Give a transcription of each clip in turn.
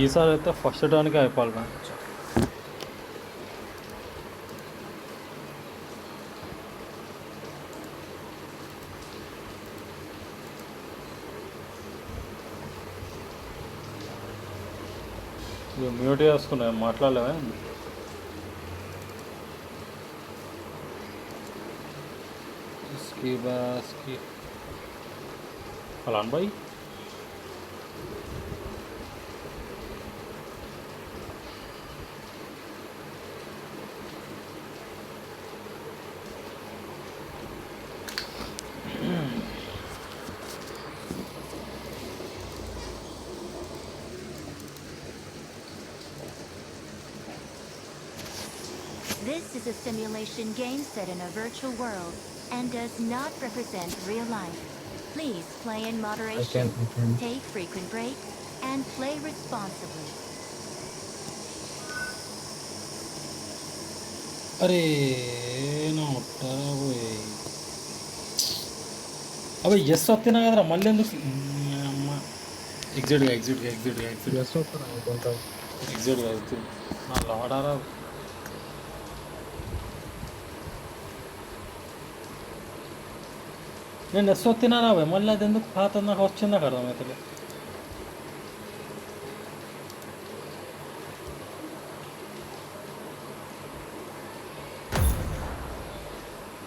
ఈసారి అయితే ఫస్ట్ టర్న్కే అయిపోవాలి మ్యాచ్. మ్యూట్ చేసుకున్నా మాట్లాడలేవా? స్కీ అలా bye. This is a simulation game set in a virtual world and does not represent real life. Please play in moderation, take frequent breaks, and play responsibly. అరే నా ఉంటారా పోయి. అవి yes వస్తున్నా కదరా మళ్ళీ ఎందుకు అమ్మ. ఎగ్జిట్గా నా లాడారా. నేను ఎస్ వస్తున్నారా అవి మళ్ళీ అది ఎందుకు పాత నాకు వచ్చిందా అర్థమవుతుంది.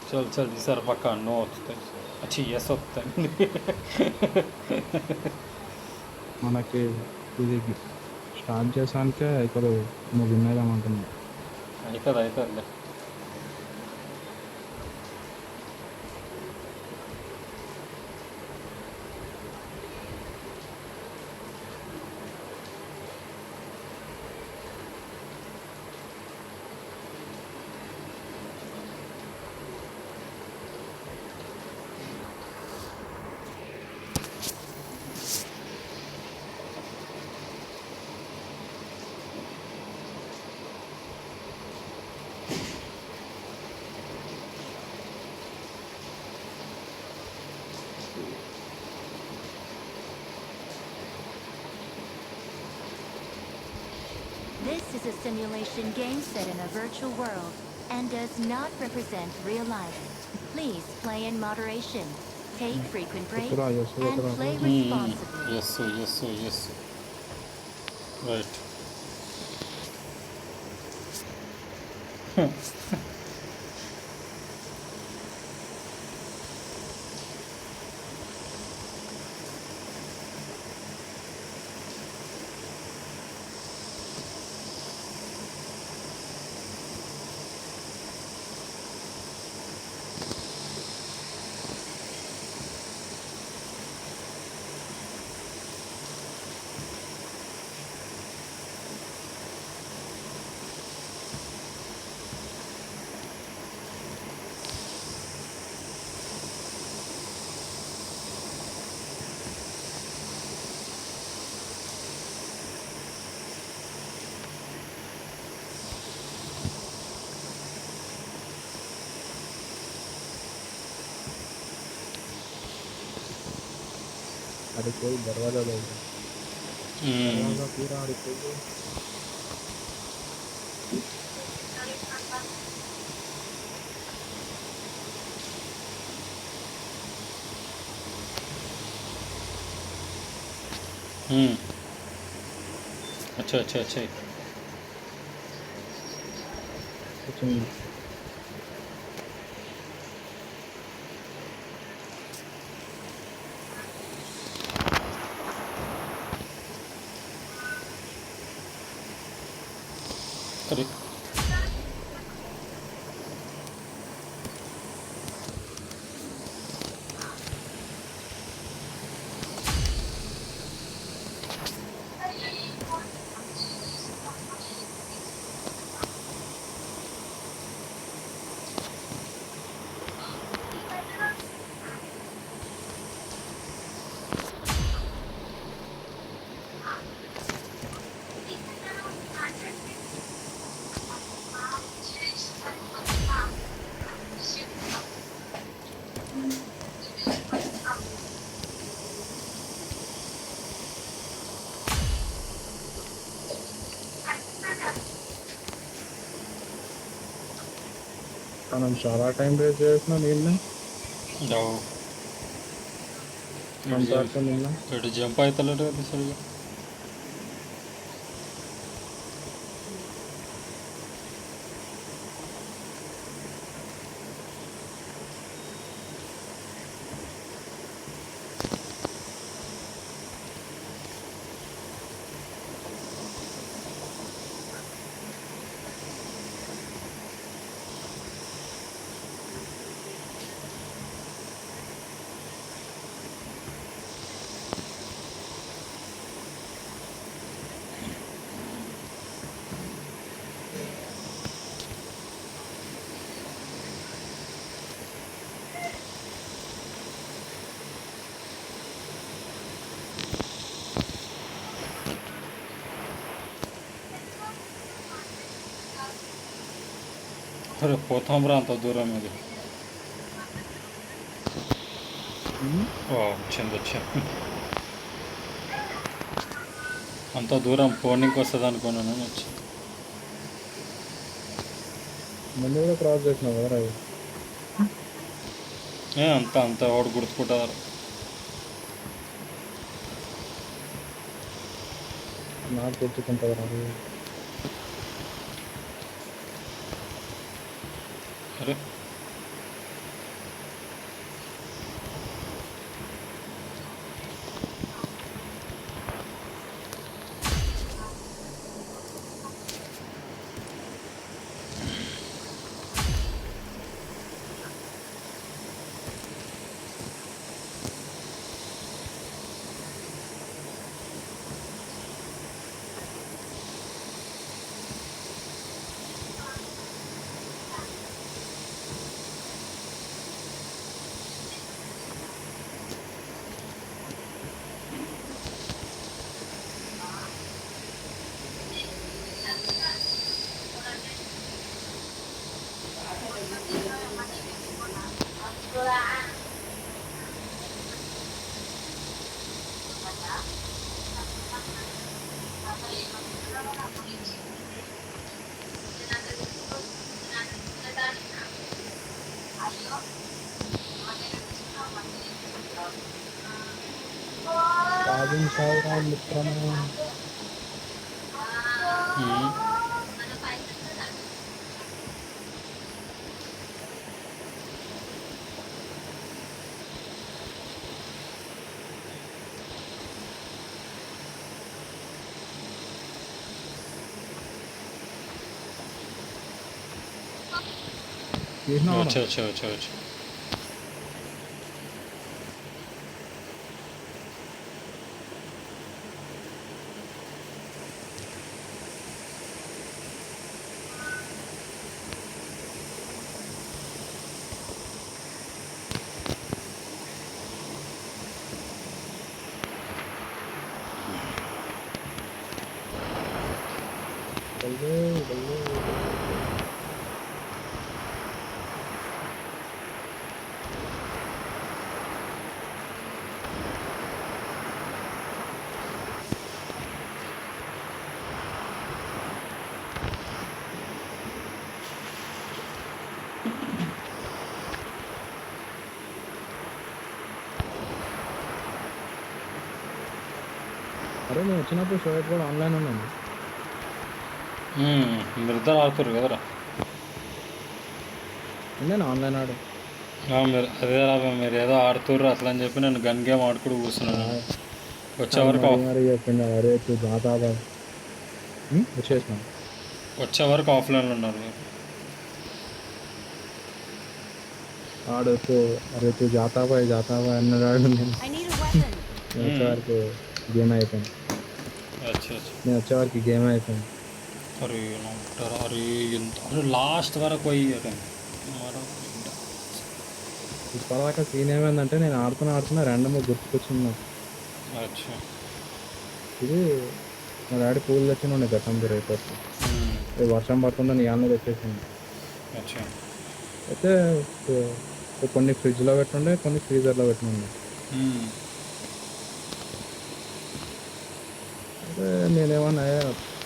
చల్ చల్ ఈసారి పక్క నో వస్తాయి. అచ్చి ఎస్ వస్తాయి. మనకి ఇది స్టార్ట్ చేసానికే ఇక్కడ నువ్వు వినేదామంటున్నావు. అవుతుందిలే. This is a simulation game set in a virtual world and does not represent real life. Please play in moderation, take frequent breaks, and play responsibly. Yes. Right. अरे कोई दरवाजा दरवाजा पूरा अरे कोई अच्छा कुछ नहीं. अरे మనం చాలా టైం వేస్ట్ చేస్తున్నాం నిన్న జావు అంతవరకు నిన్న ఇటు జంప్ అవుతలేడు కదా సరిగా. అరే పోతాం రా అంత దూరం ఇది. వచ్చింది వచ్చింది. అంత దూరం పోనీకి వస్తుంది అనుకున్నాను వచ్చి. ముందు కూడా క్రాస్ చేసినావు కదా అది అంత అంత వాడు గుర్తుకుంటారు. నాకు గుర్తుకుంటుంది అది అరే సాధించావురా మిత్రమా. చేసినావా? వచ్చా వచ్చా వచ్చా వచ్చా. బల్లే, బల్లే. అరే నేను వచ్చినప్పుడు షోయట్ కూడా ఆన్లైన్ ఉన్నాను. మీరు ఇద్దరు ఆడుతారు కదరా. నేను ఆన్లైన్ ఆడు మీరు అదే రా మీరు ఏదో ఆడుతుర్రు అట్లా అని చెప్పి నేను గన్ గేమ్ ఆడుకుంటూ కూర్చున్నాను. వచ్చే వరకు మరి చెప్పిండు అరే జాతా వచ్చేసినా వచ్చే వరకు ఆఫ్లైన్లో ఉన్నారు మీరు. ఆడుతూ అరే జాతా బాయ్ అన్నాడు ఆడు. నేను I need a weapon. వచ్చేవారికి గేమ్ అయిపోయింది. అచ్చా అచ్చా. నేను వచ్చేవారికి గేమ్ అయిపోయింది. అరే నమ్ముతారా అరే ఎంత అరే లాస్ట్ వరకు పోయి ఇప్పటిదాకా సీన్ ఏమైందంటే నేను ఆడుతున్నా రెండమ్మ గుర్తుకొచ్చింది నాకు. అచ్చా. ఇది మా డాడీ పూలు తెచ్చిన గతంలో రేపు వర్షం పడుతుందని ఇవన్నీ తెచ్చేసింది. అచ్చా. అయితే కొన్ని ఫ్రిడ్జ్లో పెట్టుండే కొన్ని ఫ్రీజర్లో పెట్టుండే. అయితే నేనేమన్నా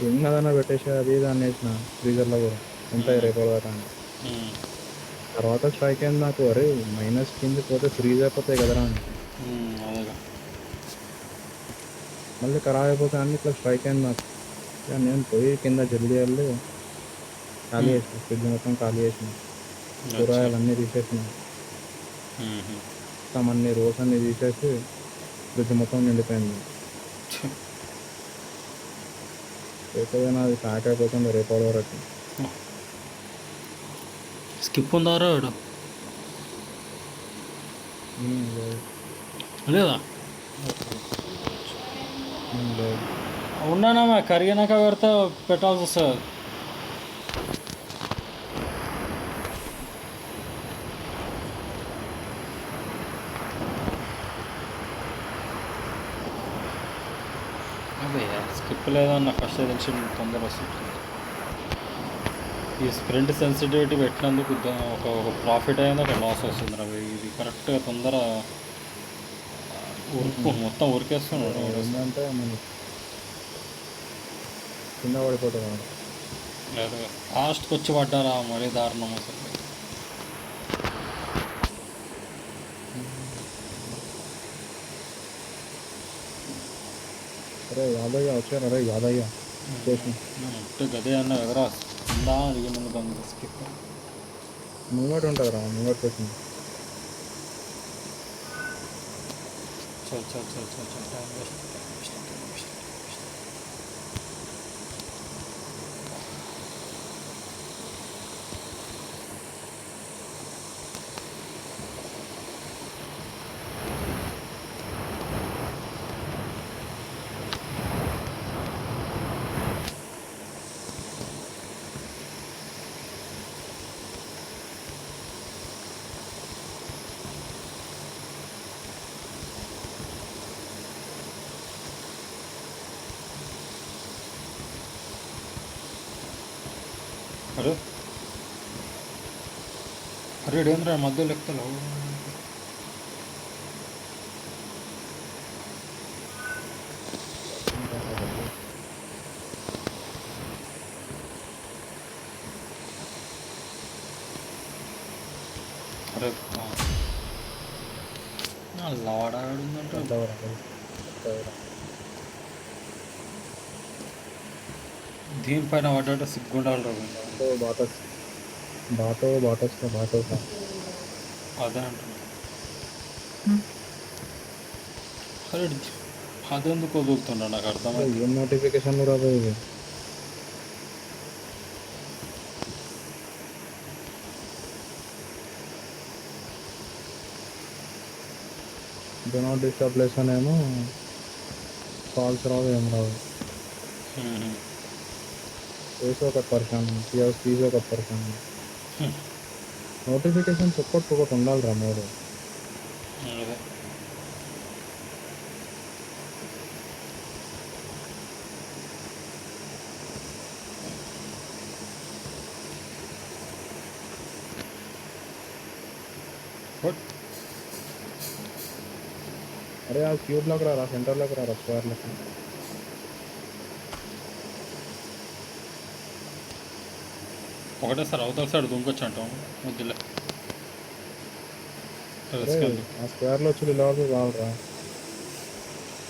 ఏం కదన్నా పెట్టేసి అది ఇది అనేసిన ఫ్రీజర్లో కూడా ఉంటాయి రేపు దాకా. తర్వాత స్ట్రైక్ అయింది నాకు. అరే మైనస్ కింద పోతే ఫ్రీజ్ అయిపోతాయి కదరా అని. అదేగా. మళ్ళీ ఖరాబ్ అయిపోతాయి అన్ని ఇట్లా స్ట్రైక్ అయింది నాకు. ఇక నేను పోయి కింద జల్దీ వెళ్ళి ఖాళీ చేసిన, ఫ్రిడ్జ్ మొత్తం ఖాళీ చేసిన, కూరగాయలు అన్నీ తీసేసిన, మొత్తం అన్ని రోస్ అన్ని తీసేసి ఫ్రిడ్జ్ మొత్తం నిండిపోయింది. లేకపోతే నాది ప్యాక్ అయిపోతుంది రేపటి వరకు. స్కిప్ ఉందారా వాడు లేదు. లేదా? లేదు. ఉన్నానా కరిగినాక పెడితే పెట్టాల్సి వస్తుంది. అదే స్కిప్ లేదన్న ఫస్ట్ తెలిసి తొందర వస్తుంది. ఈ స్ప్రింట్ సెన్సిటివిటీ పెట్టినందుకు ఒక ప్రాఫిట్ అయింది, ఒక లాస్ వస్తుంది రవి. ఇది కరెక్ట్గా తొందర మొత్తం ఉరికేస్తున్నాడు. ఏంటంటే మనం కింద పడిపోతాం. లేదు లాస్ట్కి వచ్చి పడ్డారా మరీ దారుణం అసలు. అరే యాదయ్య వచ్చారు. అరే యాదయ్య చేసి గదే అన్న ఎదురా ఉందా అడిగి ముందు దాన్ని స్కిప్ ముంగట ఉంటుంది రా, ముంగట వచ్చింది. చల్ చల్ చల్ చల్ చల్ టైం వేస్ట్. అరే అరే ఏంద్రా మధ్యలో లెక్కలు. అరే లాడాడుందంటే దీనిపైన పడ్డాడు సిగ్గుండాలి రావు. అదే అంటున్నా. అరే అదెందుకు వదులుతుండ నాకు అర్థమైంది. ఏం నోటిఫికేషన్ రాదు ఇది. డు నాట్ డిస్టర్బ్ లెసన్ ఏమో కాల్స్ రావు, ఏం రావు. ఫేస్ ఒక పర్సన్, ఫీజు ఒక పర్సన్. నోటిఫికేషన్స్ ఒక్కొక్కటి ఉండాలిరా మూడు. అరే ఆ క్యూబ్లోకి రా, సెంటర్లోకి రా, స్క్వేర్లోకి. ఒకటేసారి అవతల సైడ్ దుంకొచ్చు అంటాం మధ్యలో. ఆ స్క్వేర్లో వచ్చి లోపలికి రావాలరా.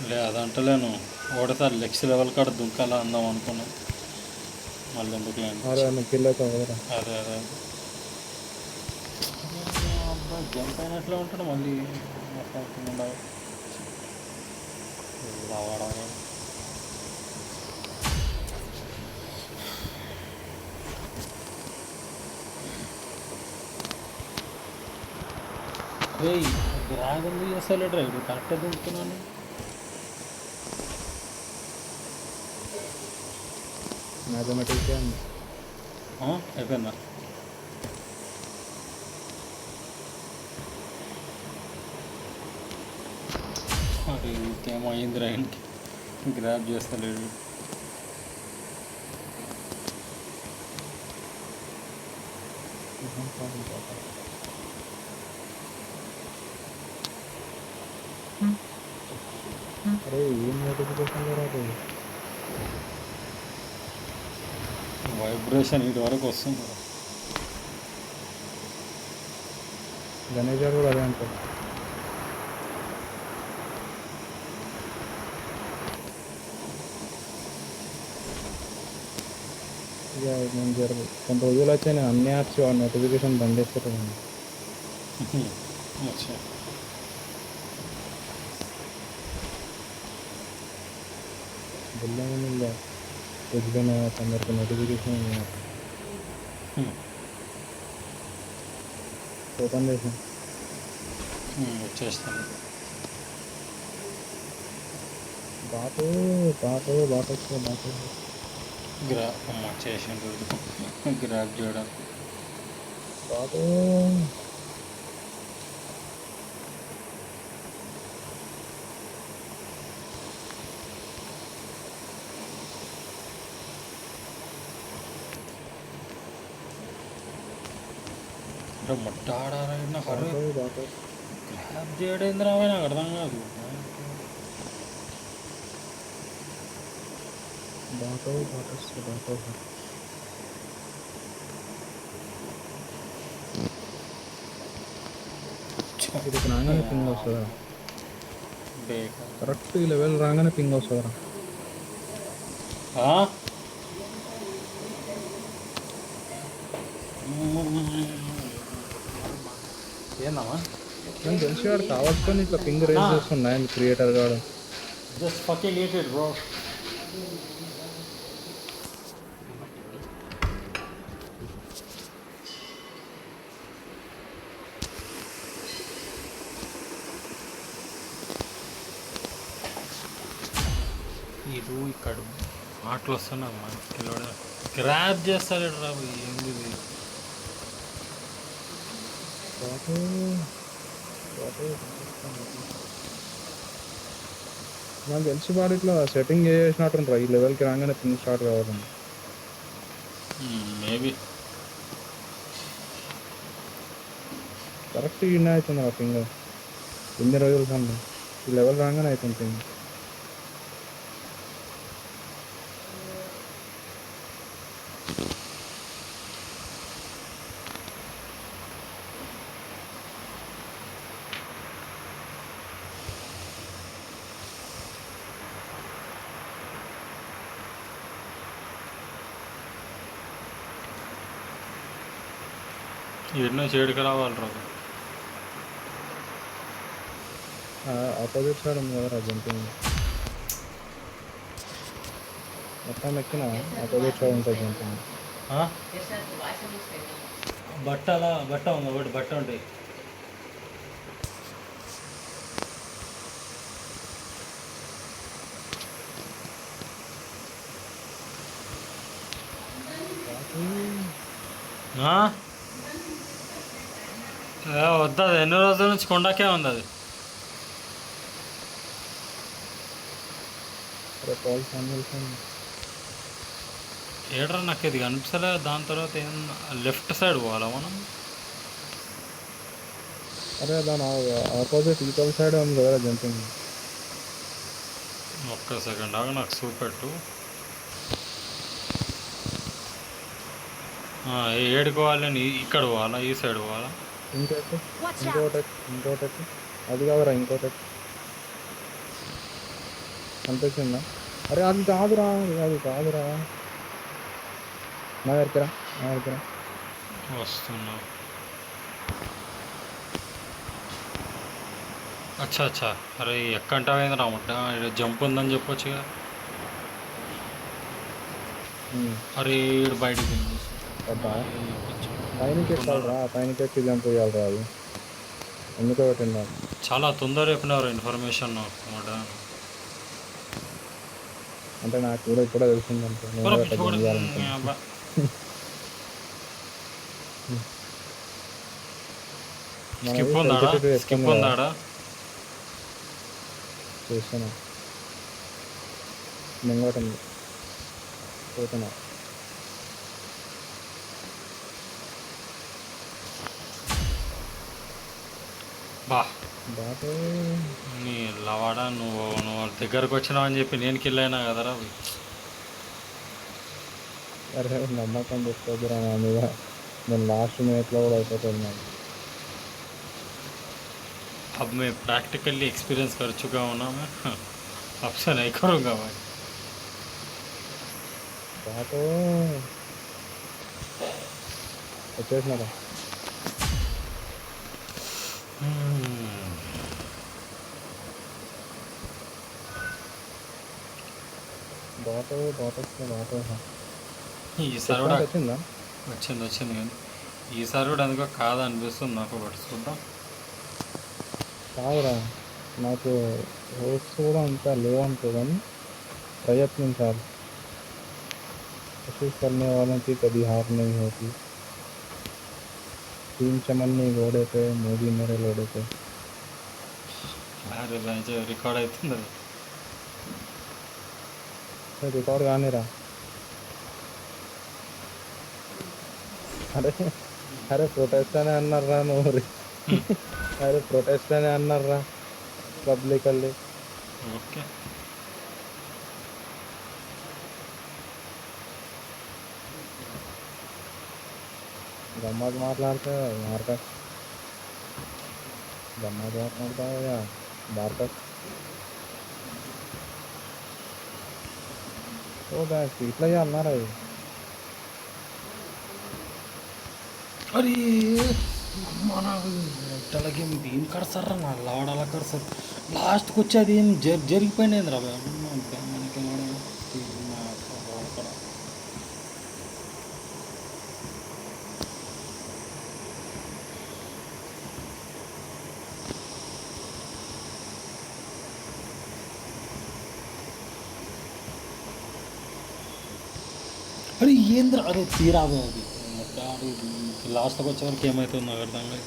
లే అదంటలేను, ఒకటేసారి నెక్స్ట్ లెవెల్ కాడ దుంకాలా అందాం అనుకున్నాం. మళ్ళీ ఎందుకు లేదు. అరే నువ్వు కిల్ అవుతావు కదరా. అదే అదే అబ్బాయి జంప్ అయినట్లే ఉంటాడు మళ్ళీ. వాడా డ్రాగన్ అసలు డ్రైవర్ కరెక్ట్గా దింపుతున్నాను. మ్యాథమెటిక్స్ అయిపోయిందా? అది ఇంకేమో అయింది రాయనికి, గ్రాప్ చేస్తలేడు. అరే ఏం నోటిఫికేషన్ రాదు. వైబ్రేషన్ ఇటు వరకు వస్తుంది. గణేష్ గారు కూడా అదే అంటారు. ఇక నేను కొన్ని రోజులు అయితే నేను అన్ని యాప్స్ నోటిఫికేషన్ బంద్ చేస్తాను. अच्छा बोलने में मिल जाए कुछ भी नहीं आता मेरे को नोटिफिकेशन नहीं आता. ఓపెన్ చేసాను. వచ్చేస్తాను. బాటు బాటు బాటు వస్తుంది బాటు. అమ్మ చేసిండు గ్రాప్ చేయడానికి. బాటు ముట్టాడారైనా బాటు బాటు గ్రాప్ చేయడం రావే నాకు అర్థం కాదు. బాటు బాటు వస్తుంది బాటు. ఇది రాగానే పింగ్ వస్తుందా? కరెక్ట్ ఈ లెవెల్ రాగానే పింగ్ వస్తుందా? ఏందమ్మా నేను తెలిసి వాడు కావాల్సుకొని ఇట్లా పింగ్ రేస్ చేస్తున్నాయి క్రియేటర్ కాడు. Just fucking eat it bro. ఇది ఇక్కడ మాటలు వస్తున్నాయి మనకి గ్రాప్ చేస్తాడు రా. ఏంది ఇది? నాకు తెలిసి వాడు ఇట్లా సెట్టింగ్ చేసినట్టుంటారు ఈ లెవెల్కి రాగానే పింగ్ స్టార్ట్ కావాలని. మేబీ కరెక్ట్ ఇన్న అవుతుంది ఆ పింగ్. ఎన్ని రోజులు కన్నా ఈ లెవెల్ రాగానే అవుతుంది పింగ్. ఎన్నో చేడుకు రావాలి రాదు. ఆపోజిట్ సైడ్ ఉంది కదా జంపింగ్ మొత్తం ఎక్కిన ఆపోజిట్ సైడ్ ఉంటుంది జంపింగ్. బట్ట ఉంది ఒకటి బట్ట ఉంటాయి. వద్దు, అది ఎన్ని రోజుల నుంచి కొండకే ఉంది అది. ఏడ్రా నాకు ఇది కనిపించలే. దాని తర్వాత ఏం లెఫ్ట్ సైడ్ పోవాలా మనం? అరే దాని ఆపోజిట్ ఈక్వల్ సైడ్ ఉంది కదా జంపింగ్. ఒక్క సెకండ్ ఆగా నాకు చూపెట్టు. ఏడుకోవాలని ఇక్కడ పోవాలా? ఈ సైడ్ పోవాలా? ఇంకోటి అది కాదురా ఇంకోటి కనిపిస్తుందా? అరే అది కాదురా నా దగ్గర వస్తున్నా. అచ్చా అరే ఎక్కంటావేంది రాముంటా? జంప్ ఉందని చెప్పొచ్చుగా. అరే బయటకు పైనకి ఎక్కాలరా, పైనకి ఎక్కి జంప్ చేయాలరా. అది ఎందుకు పెట్టిందా? చాలా తొందర చెప్పినారు ఇన్ఫర్మేషన్ అన్నమాట. అంటే నాకు కూడా ఇప్పుడే తెలిసిందంటే స్కిప్ ఉందాడా చూస్తున్నా. మింగోటుంది పోతున్నా. నీ లవాడా నువ్వు దగ్గరకు వచ్చినావు అని చెప్పి నేను కిల్ అయినా కదరా. అరే నమ్మకం పెట్టుకోదురా నా మీద. నేను లాస్ట్ మినిట్లో కూడా అయిపోతుంది నాకు. अब मैं प्रैक्टिकली एक्सपीरियंस कर चुका हूँ ना मैं, अब से नहीं करूँगा भाई। బాతో వచ్చేసినారా? బాట్ ఈసారి కూడా వచ్చిందా? వచ్చింది కానీ ఈసారి కూడా అందుకో కాదనిపిస్తుంది నాకు, ఒకటి చూద్దాం. కాదురా, నాకు హోప్స్ కూడా అంతా లేవనుకో, కానీ ప్రయత్నించాలి. कोशिश करने वालों की कभी हार नहीं होती. टीम चमन घोड़े पे, मोदी मेरे लोड़े पे. అరే రాజు రికార్డ్ అవుతుంది అది. రికార్డ్ కానీ రా. అరే అరే ప్రొటెస్ట్ అనే అన్నారా నువ్వు? అరే ప్రొటెస్ట్ అనే అన్నారా పబ్లికల్లీ. ఓకే గమ్మత్ మాట్లాడితే మార్కస్, గమ్మత్ మాట్లాడతావా మార్కస్? ఓ బ్యాస్ ఇట్లా అన్నారా? अरे మన ఇట్టలకి ఏం కడతారా నా లావడాలా కడతారు. లాస్ట్కి వచ్చేది ఏం జరిగిపోయినది రా మనకి. అరే ఏంద్ర అరే తీరాదు అది లాస్ట్కి వచ్చే వరకు ఏమవుతుందో నాకు అర్థం కాదు.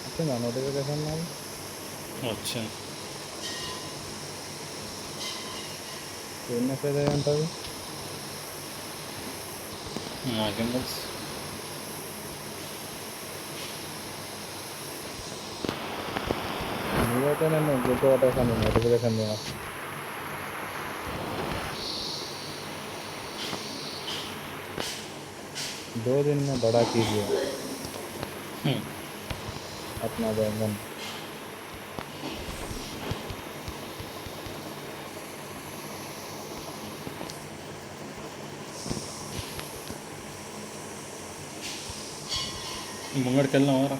వచ్చిందా నోటిఫికేషన్? వచ్చింది. ఏం మెసేజ్ అయ్యి ఉంటుంది? నాకేం తెలుసు. నీవైతే నేను గుర్తుపట్టేసాను నోటిఫికేషన్ మీద. दो दिन में बड़ा कीजिए अपना बैंगन. ముంగడికి వెళ్ళినావారా?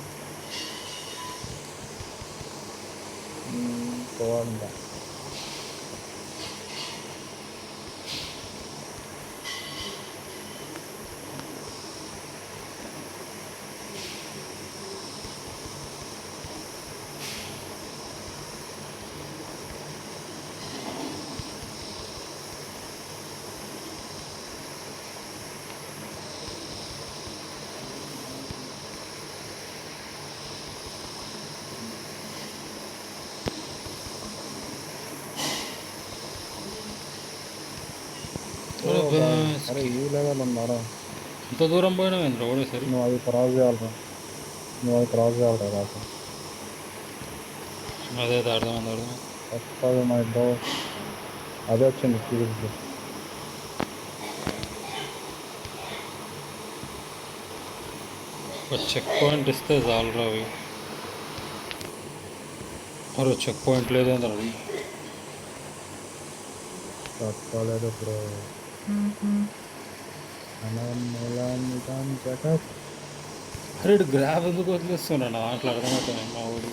పోవాలంట. అరే ఈ లెవెల్ ఉన్నారా? ఇంత దూరం పోయినావు ఏంద్ర ఒకటేసరి? నువ్వు అది క్రాస్ చేయాలరా, రాసు. అదే అర్థం వస్తుంది మా ఇంట్లో. అదే వచ్చింది చూసి. ఒక చెక్ పాయింట్ ఇస్తే చాలు అవి. మరో చెక్ పాయింట్ లేదేంద్ర అది? తట్టుకోలేదు ఇప్పుడు. అరే గ్రాబ్ ఎందుకు వదిలేస్తున్నా అట్లా అర్థమవుతుంది మా ఊరు.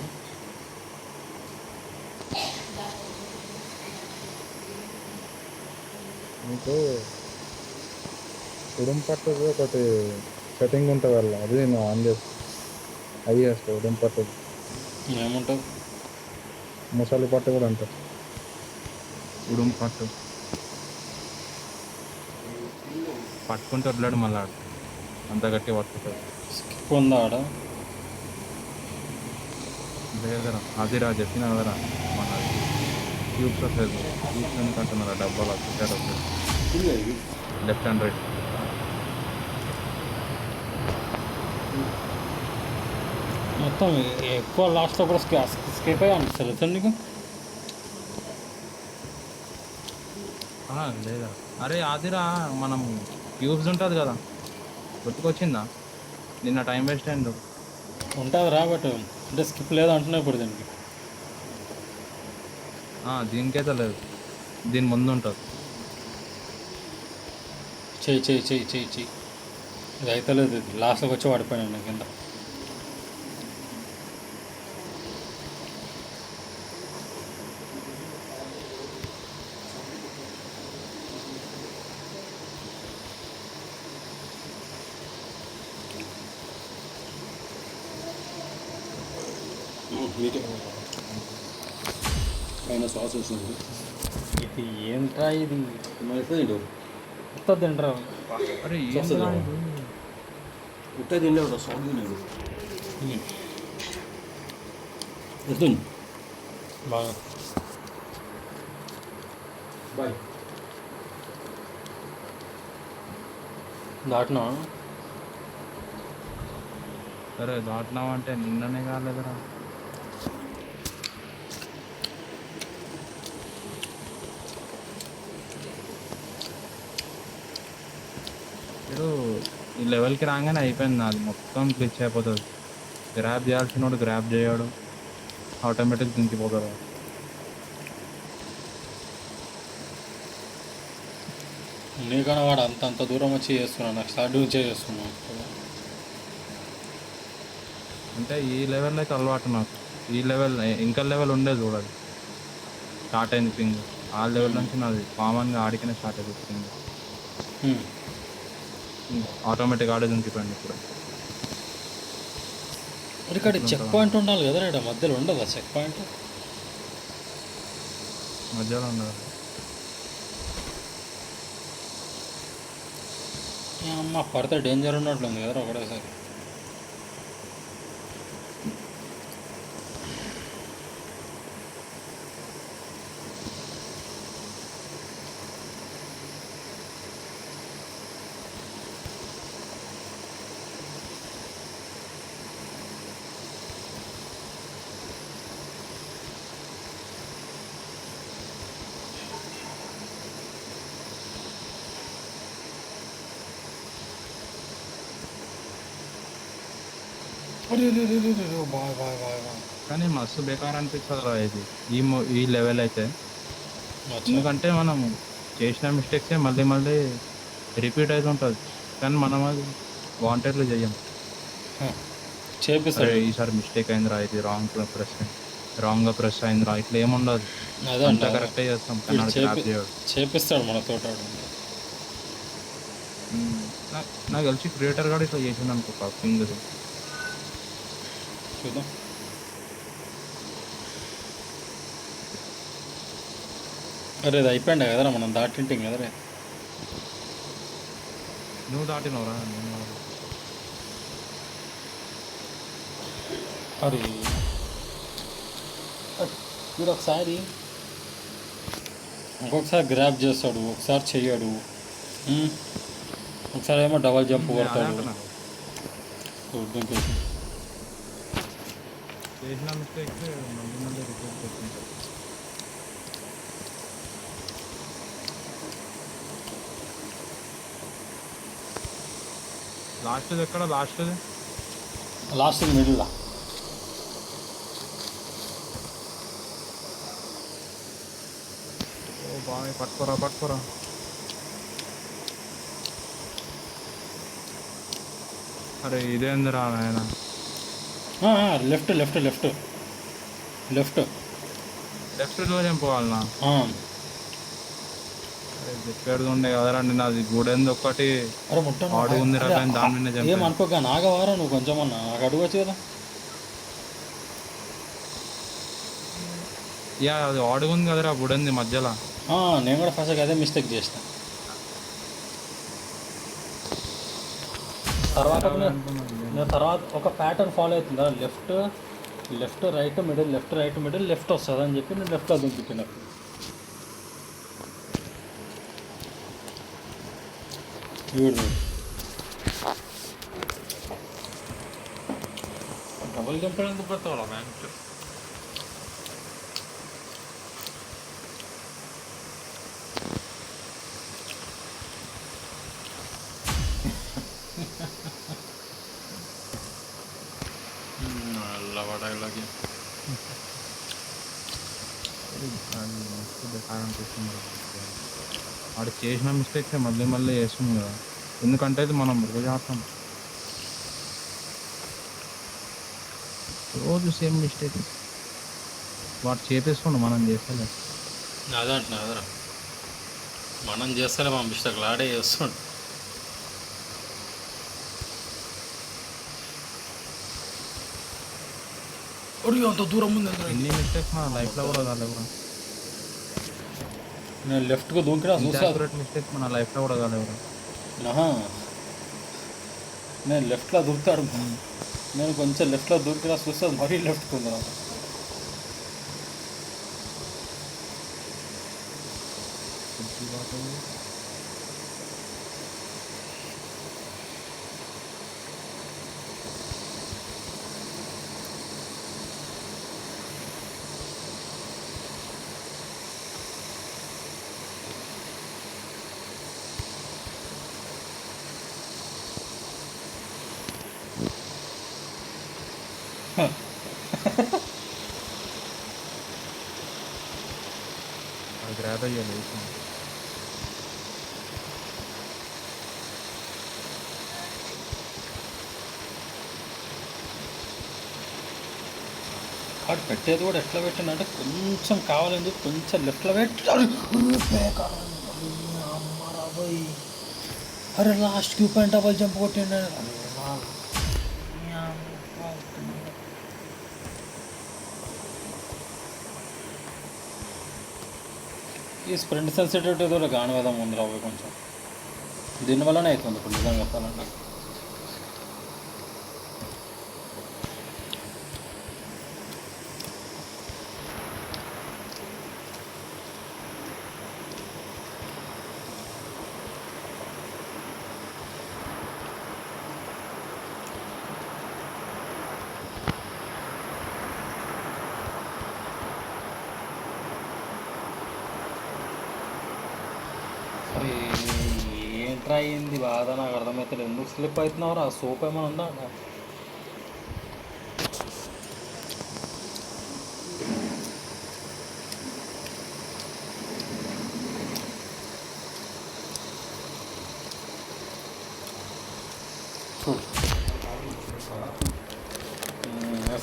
నీకు ఉడుం పట్టుది ఒకటి సెట్టింగ్ ఉంటుంది వల్ల, అది నేను ఆన్ చేస్తాను. అవి చేస్తాను ఉడుం పట్టు. ఏముంటుంది? ముసలి పట్టు కూడా ఉంటుంది. ఉడుం పట్టు పట్టుకుంటే వదిలాడు మళ్ళీ అంత గట్టి పట్టుకుంటాడు. స్కిప్ ఉందా ఆడ? లేదరా, అది రా చెప్పిన కదరా మన ట్యూబ్స్ వస్తుంది. ట్యూబ్స్ ఎందుకంటున్నారా? డబ్బాలు వచ్చేసారు, లెఫ్ట్ అండ్ రైట్. మొత్తం ఎక్కువ లాస్ట్లో కూడా స్కేప్ అయ్యి అనిపిస్తుంది సార్ నీకు. లేదా అరే ఆదిరా మనం క్యూబ్స్ ఉంటుంది కదా, గుర్తుకొచ్చిందా నిన్న టైం వేస్ట్ అయింది. ఉంటుంది రా, బట్ అంటే స్కిప్ లేదు అంటున్నా ఇప్పుడు దీనికి. దీనికైతే లేదు, దీని ముందు ఉంటుంది. చెయ్యి చెయ్యి చెయ్యి చెయ్యి చెయ్యి, ఇది అయితే లేదు, ఇది లాస్ట్లోకి వచ్చి పడిపోయాను నేను కింద. పైన సాస్ వస్తుంది. ఇది ఏంట్రా ఇది, మరి మొత్తం తింటారా. అరే ఉట్టే తినలేడు, సాస్ తిన్నాడు. వస్తుంది బాగా బాయ్. దాటినా సరే దాటినావంటే నిన్ననే కాలేదురా. ఇప్పుడు ఈ లెవెల్కి రాగానే అయిపోయింది నాది, మొత్తం క్లిచ్ అయిపోతుంది. గ్రాప్ చేయాల్సిన వాడు గ్రాప్ చేయడు, ఆటోమేటిక్ దించిపోతాడు. నీకన్నా వాడు అంత దూరం వచ్చి చేస్తున్నాను, నాకు స్టార్ట్ నుంచే చేస్తున్నాను. అంటే ఈ లెవెల్ అయితే అలవాటు నాకు. ఈ లెవెల్ ఇంకా లెవెల్ ఉండేది చూడాలి, స్టార్ట్ అయింది పింగ్. ఆ లెవెల్ నుంచి నాది కామన్గా ఆడికనే స్టార్ట్ అయింది పింగ్. ఆటోమేటిక్ ఆడే దించిపోయింది ఇప్పుడు. ఇక్కడ చెక్ పాయింట్ ఉండాలి కదా, ఇక్కడ మధ్యలో ఉండదా చెక్ పాయింట్? మధ్యలో ఉండదు. అమ్మ పడితే డేంజర్ ఉన్నట్లుంది కదా ఒకటేసారి. Bye bye bye bye. కానీ మస్తు బేకార్ అనిపిస్తుంది ఇది, ఈ లెవెల్ అయితే. ఎందుకంటే మనం చేసిన మిస్టేక్సే మళ్ళీ మళ్ళీ రిపీట్ అవుతుంటుంది, కానీ మనం అది వాంటెడ్లో చెయ్యం. చేపిస్తాడు ఈసారి మిస్టేక్ అయిందిరా, ఇది రాంగ్గా ప్రెస్ అయిందిరా, ఇట్లా ఏముండదు, అంతా కరెక్టే చేస్తాం. చేపిస్తాడు మనతో. నాకు తెలిసి క్రియేటర్ కూడా ఇట్లా చేసింది అనుకో పింగ్. చూద్దాం. అరే ఇది అయిపోయింది కదరా, మనం దాటింటాం కదరా. నువ్వు దాటినవరా? అరే వీడు ఒకసారి ఇంకొకసారి గ్రాప్ చేస్తాడు, ఒకసారి చెయ్యడు, ఒకసారి ఏమో డబల్ జంప్ కొడతాడు. చేసిన మిస్టేక్స్ మళ్ళీ మళ్ళీ రిపీట్ చేస్తుంటారు. లాస్ట్ది ఎక్కడ? లాస్ట్ మిడిల్లా. ఓ బాగా పట్టుకోరా. అరే ఇదేందిరా నాయన. లెఫ్ట్ లెఫ్ట్ లెఫ్ట్ లెఫ్ట్ లెఫ్ట్లో చంపుకోవాలన్నా? చెప్పేది ఉండే కదరండి, నాది గూడెంది ఒక్కటి అడుగు ఉంది రకం, దాని మీద చంపి. ఏమనుకోక నాగవారా నువ్వు కొంచెం అన్నా, నాకు అడగచ్చు కదా. అది అడుగు ఉంది కదరా గూడెంది మధ్యలో. నేను కూడా ఫస్ట్ అదే మిస్టేక్ చేసిన. తర్వాత ఒక ప్యాటర్న్ ఫాలో అవుతుందా, లెఫ్ట్ రైట్ మిడిల్ లెఫ్ట్ వస్తుంది అని చెప్పి నేను లెఫ్ట్లో దుంకుతున్నా. డబల్ డబుల్ జంప్ ఎందుకు పెడతావు మ్యాన్? డైలాగ్ వాడు చేసిన మిస్టేక్స్ మళ్ళీ మళ్ళీ చేస్తుంది కదా, ఎందుకంటే ఇది మనం మృగ చేస్తాం రోజు సేమ్ మిస్టేక్. వాడు చేపిస్తుండు, మనం చేస్తలే. అదే అంటున్నా కదరా, మనం చేస్తలే, మా మిస్టేక్లు ఆడే చేస్తుండు. అంత దూరం ఉంది. ఎన్ని మిస్టేక్స్ మన లైఫ్లో కూడా కాలేవు. నేను లెఫ్ట్గా దూకినా చూసా. మిస్టేక్స్ మన లైఫ్లో కూడా కాలేవు. నేను లెఫ్ట్లో దూకుతాడు, నేను కొంచెం లెఫ్ట్లో దూకినా చూస్తే మరీ లెఫ్ట్కి ఉంది నాకు. గ్రాబ్ అయ్యాలి. వాడు పెట్టేది కూడా ఎట్లా పెట్టినంటే కొంచెం కావాలని కొంచెం లెఫ్ట్లో పెట్టారు. అరే last Q point double jump కొట్టిండే. ఈ స్ప్రింట్ సెన్సిటివిటీ కూడా కాని కదా ముందు రావు కొంచెం, దీనివల్లనే అవుతుంది ఇప్పుడు నిజంగా చెప్పాలంటే. ఏంట్రా అయింది బాధ, నాకు అర్థమవుతుంది. ఎందుకు స్లిప్ అవుతున్నావు? ఆ సోప్ ఏమైనా ఉందా?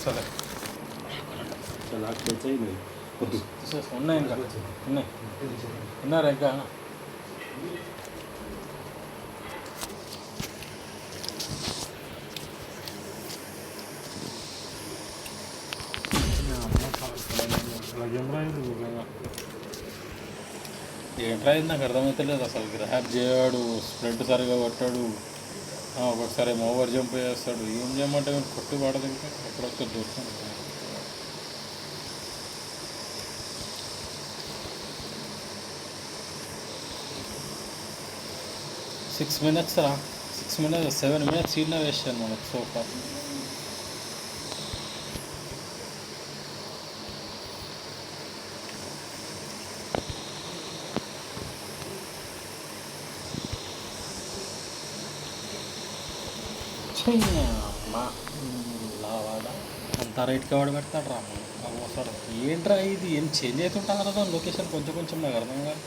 సరే ఉన్నాయి ఇంకా ఉన్నారా ఇంకా? ఏంట్రా అయింది నాకు అర్థమవుతలేదు అసలు. గ్రాబ్ చేయడు, స్ప్రెడ్ సరిగా కొట్టాడు, ఒక్కొక్కసారి ఏమో ఓవర్ జంప్ చేస్తాడు. ఏం చేయమంటే కొట్టి పడదు, ఇంకా ఎప్పుడొక్కటి దొరుకుతుంది. 6 minutes రా, 6 minutes 7 minutes ఈయన వేస్ట్ అయ్యాను మనకు సోఫా. లావాడా అంత రైట్గా వాడు పెడతాడు రా అవసరం. ఏంట్రా ఇది ఏం చేంజ్ అవుతుంటుంది కదా లొకేషన్ కొంచెం కొంచెం, నాకు అర్థం కాదు.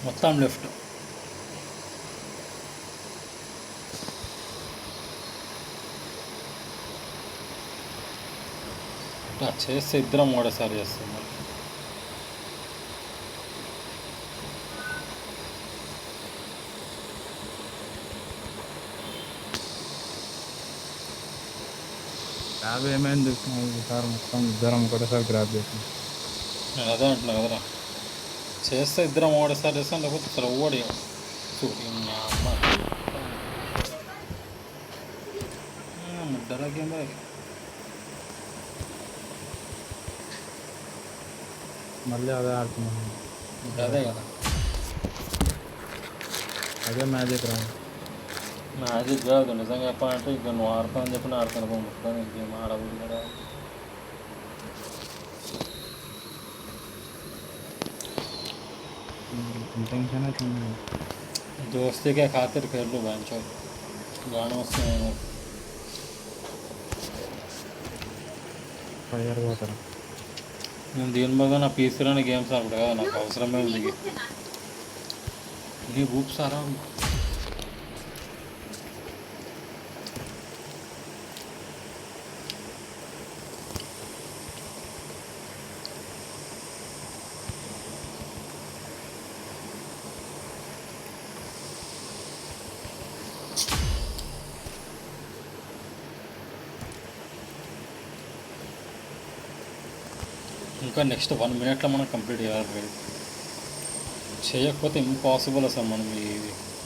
మొత్తం లెఫ్ట్. చేస్తే ఇద్దరం ఒకటేసారి చేస్తాం. గ్రాబ్ ఏమైంది ఈసారి మొత్తం ఇద్దరం ఒకటేసారి గ్రాబ్ చేసాం. నేను అదే అంటున్నా కదరా, చేస్తే ఇద్దరం ఒకటేసారి చేస్తాం, లేకపోతే అసలు ఓడి ముద్దరా గేమ్ బాయ్. మళ్ళీ అదే ఆడుతున్నాం. అదే కదా అదే మ్యాజిక్ రా. మ్యాజిక్ కాదు నిజంగా చెప్పాలంటే, ఇక నువ్వు ఆడతానని చెప్పి నేను ఆడతాను మొత్తం గేమ్ ఆడబుద్ది కదా. ఇంటెన్షన్ అయితే दोस्ती के खातिर खेल लो बैंचो गानों से ఫైర్ పోతారా. నేను దీని మీద నా పీసీలోనే గేమ్స్ ఆడదు కదా, నాకు అవసరమే ఉంది. నీ బూప్ సారా ఇంకా నెక్స్ట్ 1 minute మనం కంప్లీట్ చేయాలి. చేయకపోతే ఇంపాసిబుల్ అసలు మనం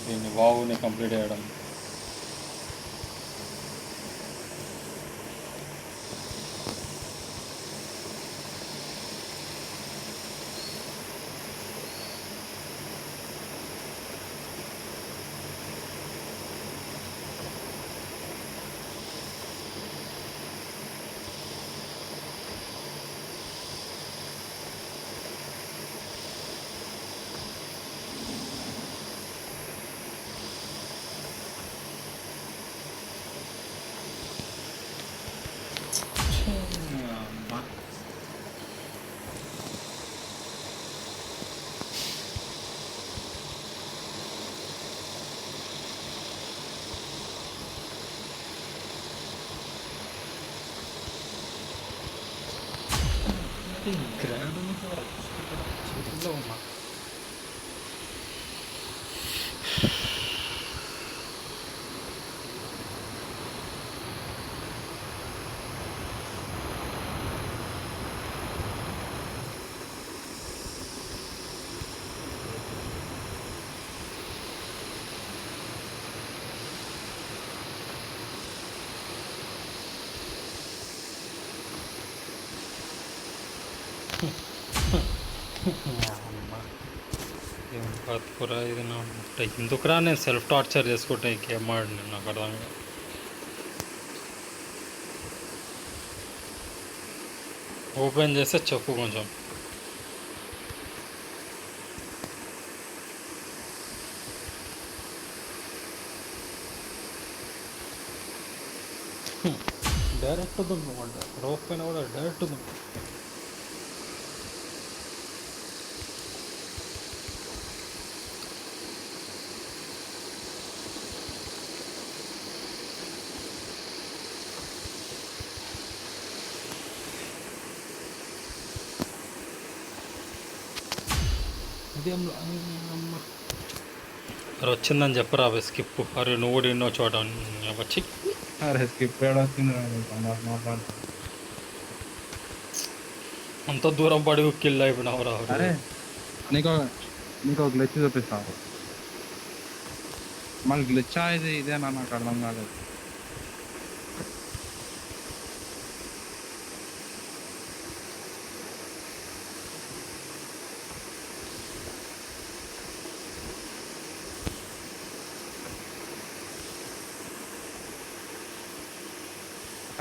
దీన్ని వావుని కంప్లీట్ చేయడం. చేతుల్లో ఉన్నా బతుకురా ఇది నా ఎందుకురా నేను సెల్ఫ్ టార్చర్ చేసుకుంటే ఈ గేమ్ ఆడి నాకు అర్థం కాదు. ఓపెన్ చేస్తే చెప్పు కొంచెం. డైరెక్ట్ దున్నమాట రోప్ పైన కూడా డైరెక్ట్ దున్న. అరే వచ్చిందని చెప్పరా స్కిప్. అరే నువ్వు కూడా ఎన్నో చోట వచ్చి అరే స్కిప్ వచ్చింది మాట్లాడుతా. అంత దూరం పడి కిల్ అయిపోయినావురా. అరే నీకు నీకు ఒక గ్లిచ్ చూపిస్తాను. మళ్ళీ గ్లిచ్ ఇది ఇదేనా నాకు అర్థం కాలేదు.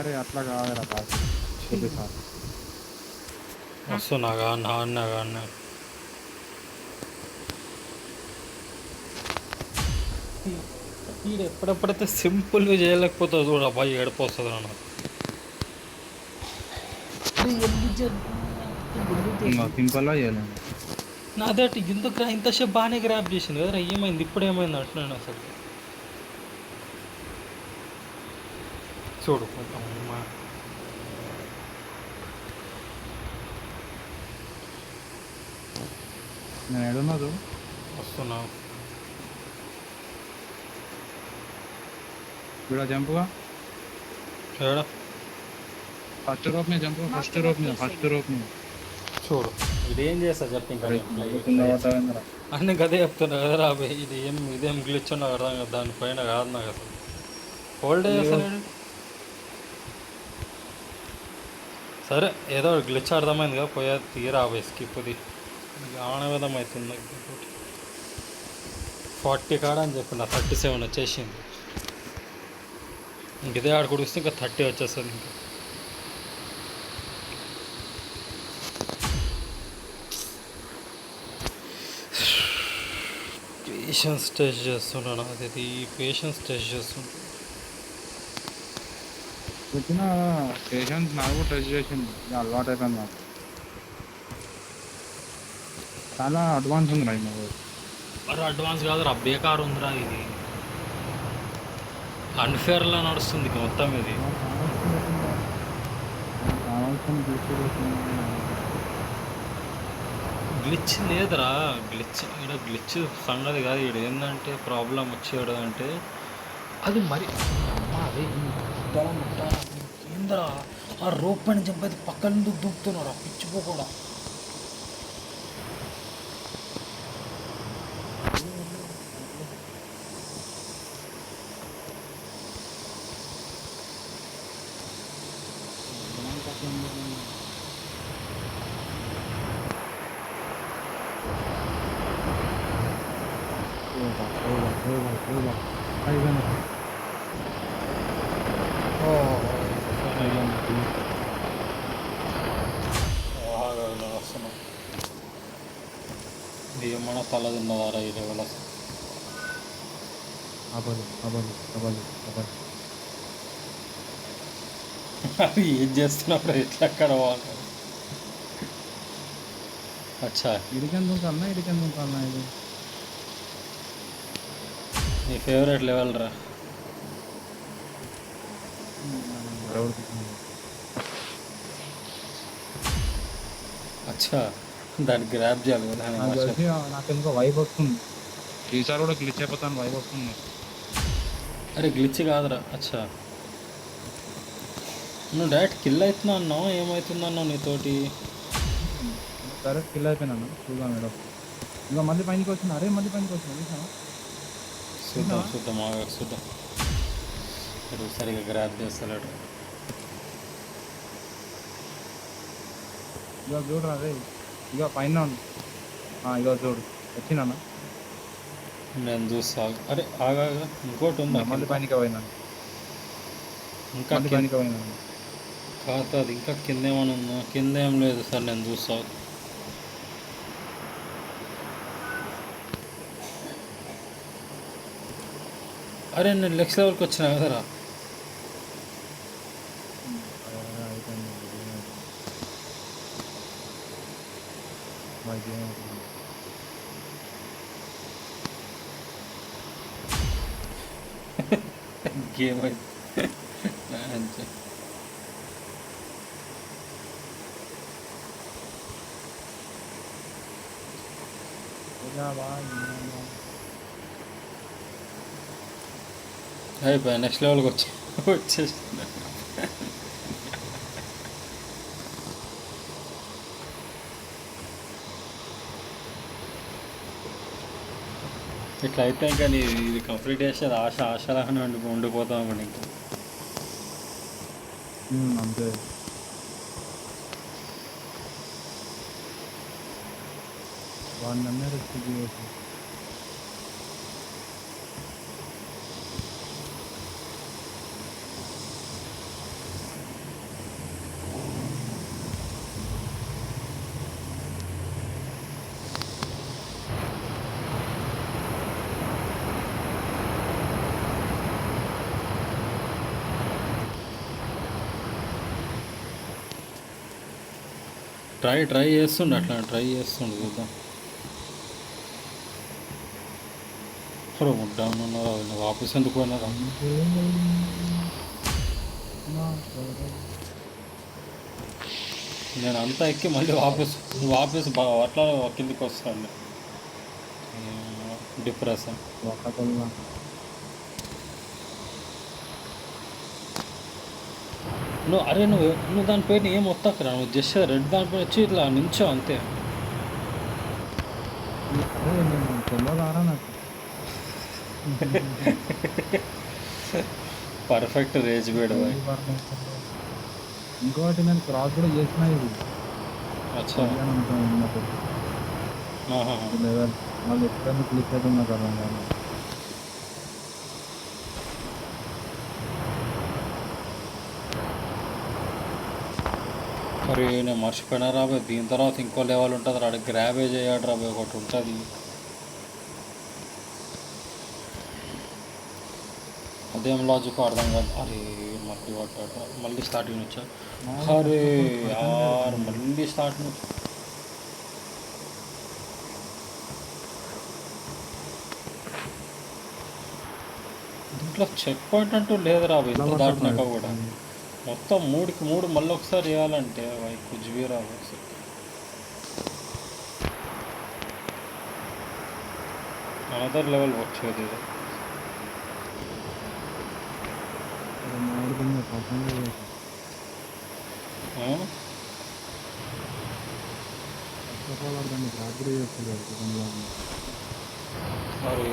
అరే అట్లా కాదురా కాదు చూపిస్తాను. వస్తున్నాగా నాన్నగా వీడు ఎప్పుడెప్పుడైతే సింపుల్గా చేయలేకపోతుంది చూడ అబ్బాయి ఏడిపోతుంది అన్న. సింపుల్గా చేయలేము. నాదేటి ఎందుకు ఇంతసేపు బాగానే గ్రాప్ చేసింది కదరా, ఏమైంది ఇప్పుడు ఏమైంది అంటున్నాను అసలు. చూడు అమ్మా నేను ఏడున్నది వస్తున్నా. వీడ జంపుగా ఏడా ఫస్ట్ రోప్ మీద జంప్, ఫస్ట్ రోప్ మీద, ఫస్ట్ రోప్ మీద. చూడు ఇది ఏం చేస్తా చెప్పి ఇంకా కింద పడ్డావేంద్రా? అన్నీ కదే చెప్తున్నా కదా రాబోయ్, ఇదేం గ్లిచ్ ఉన్నా అర్థం కదా, దానిపైన కాదు నాకు అసలు హోల్డే చేస్తాను. సరే ఏదో గ్లిచ్ అర్థమైంది కదా, పోయా తీరాబోయ్ స్కిప్ది ఆనవిధం అవుతుంది. 40 కాడ అని చెప్పిన 37 వచ్చేసింది. ఇంక ఇదే ఆడ కుడిస్తే ఇంకా 30 వచ్చేస్తుంది. ఇంకా పేషెన్స్ టెస్ట్ చేస్తున్నాను, అది పేషెన్స్ టెస్ట్ చేస్తున్నాను. వచ్చిన పేషెంట్ నాకు కూడా టెస్ట్ చేసింది, ఇది అలవాటు అయిపోయింది నాకు. చాలా అడ్వాన్స్ ఉంది రైట్ నాకు. మరి అడ్వాన్స్ కాదురా, బేకార్ ఉందిరా ఇది, అన్ఫేర్లా నడుస్తుంది ఇక మొత్తం ఇది. గ్లిచ్ లేదురా, గ్లిచ్ సంగతి కాదు. ఈడు ఏంటంటే ప్రాబ్లం వచ్చేడు అంటే అది మరి అమ్మా, అదే ఏందరా ఆ రోప్ పైన చెప్పేది పక్కన ఎందుకు దూకుతున్నారా, పిచ్చిపోకూడా. వస్తున్నాం ఏమన్నా తల తిన్నదారా ఈ లెవెల్ అసలు. అవి ఏం చేస్తున్నప్పుడు ఎట్లా అక్కడ వాళ్ళు. అచ్చా ఇడికెందుకన్నా ఇది నీ ఫేవరెట్ లెవెల్ రా. అచ్చా దానికి గ్రాప్ చేయాలి కదా. నాకు ఎందుకో వైబ్ వస్తుంది, ఈసారి కూడా గ్లిచ్ అయిపోతాను, వైబ్ వస్తుంది. అరే గ్లిచ్ కాదురా. అచ్చా నువ్వు డైరెక్ట్ కిల్ అవుతున్నా అన్నావు, ఏమవుతుంది అన్నావు నీతోటి? డైరెక్ట్ కిల్ అయిపోయినాను. చూద్దాం మేడం, ఇంకా మళ్ళీ పైనకి వచ్చిన. అరే మళ్ళీ పైనకి వచ్చిన. చూద్దాం ఇప్పుడు సరిగా గ్రాప్ చేస్తలేడు. ఇక చూడరా అదే, ఇక పైన ఇక చూడు వచ్చినా. నేను చూస్తా. అరే ఆగా, ఇంకోటి ఉందా? మళ్ళీ పైనకి పోయినాను, ఇంకా పైనకి పోయినాను. కాదు అది ఇంకా కింద ఏమైనా ఉందా? కింద ఏం లేదు సార్, నేను చూస్తా. అరే నేను నెక్స్ట్ లెవెల్కి వచ్చినా కదరా. గేమ్ అయితే అంతే. అయిపోయా, నెక్స్ట్ లెవెల్కి వచ్చేసింది. ఇట్లా అయితే ఇంకా ఇది కంప్లీట్ చేసేది ఆశలాగానే ఉండిపోతాం అనుకోండి. ఇంకా అంతే. వాడిని ట్రై చేస్తుండే, అట్లా ట్రై చేస్తుండే. చూద్దాం. ఇప్పుడు డౌన్ ఉన్నారా, వాపస్ ఎందుకు పోయినారా? నేను అంతా ఎక్కి మళ్ళీ వాపస్ అట్లా కిందికి వస్తాను. డిప్రెషన్. నువ్వు దానిపైన ఏం వస్తాకరా, నువ్వు జస్ట్ రెడ్ దానిపైన వచ్చి ఇట్లా నించో అంతే. అదే నేను తెలియదారా నాకు. Perfect rage bad boy. ఇంకోటి నేను క్రాస్ కూడా చేసిన ఇది అచ్చా. ఉన్నప్పుడు ఆహా. లెవెల్ వాళ్ళు ఎక్కడ క్లిక్ అవుతున్నా కదా. మరి నేను మర్చిపోయినా రాబోయే, దీని తర్వాత ఇంకో లెవెల్ ఉంటుంది రా, గ్రాబేజ్ అయ్యాడు రాబోయే ఒకటి ఉంటుంది. అదేం లాజిక్ అర్థం కాదు. అరే మళ్ళీ పట్టాడు, మళ్ళీ స్టార్టింగ్ వచ్చా. అరే యార్ మళ్ళీ స్టార్ట్ నుంచి. దీంట్లో చెక్ పాయింట్ అంటూ లేదు రాబోయే, ఇంత దాటినాక కూడా. మొత్తం 3కి 3 మళ్ళీ ఒకసారి వేయాలంటే వై కుజ్బీ రాబోయే. అనదర్ లెవెల్ వచ్చేది ఇది. ఆ? మరి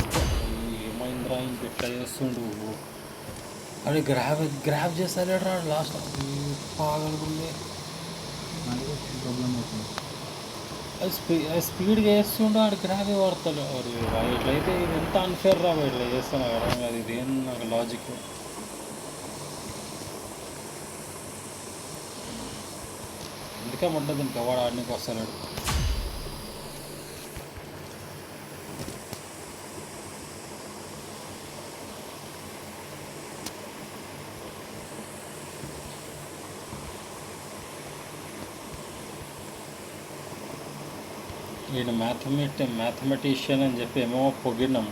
ఏమైందిరా ఇంక ఎట్లా చేస్తుండు. అరే గ్రాబ్ చేస్తాడు రా లాస్ట్ పాగలుగుండే. అది స్పీడ్గా వేస్తుండు, ఆడు గ్రాబే వాడతాడు. అరే ఇట్లయితే ఇది ఎంత అన్ఫేర్ రా ఇట్లా చేస్తాను అర్థం కాదు. ఇది ఏం నాకు లాజిక్. అందుకే మొట్ట దీనికి ఎవడు ఆడడానికి వస్తాడు. ఈయన మ్యాథమెటిషియన్ అని చెప్పి ఏమో పొగిడినాం.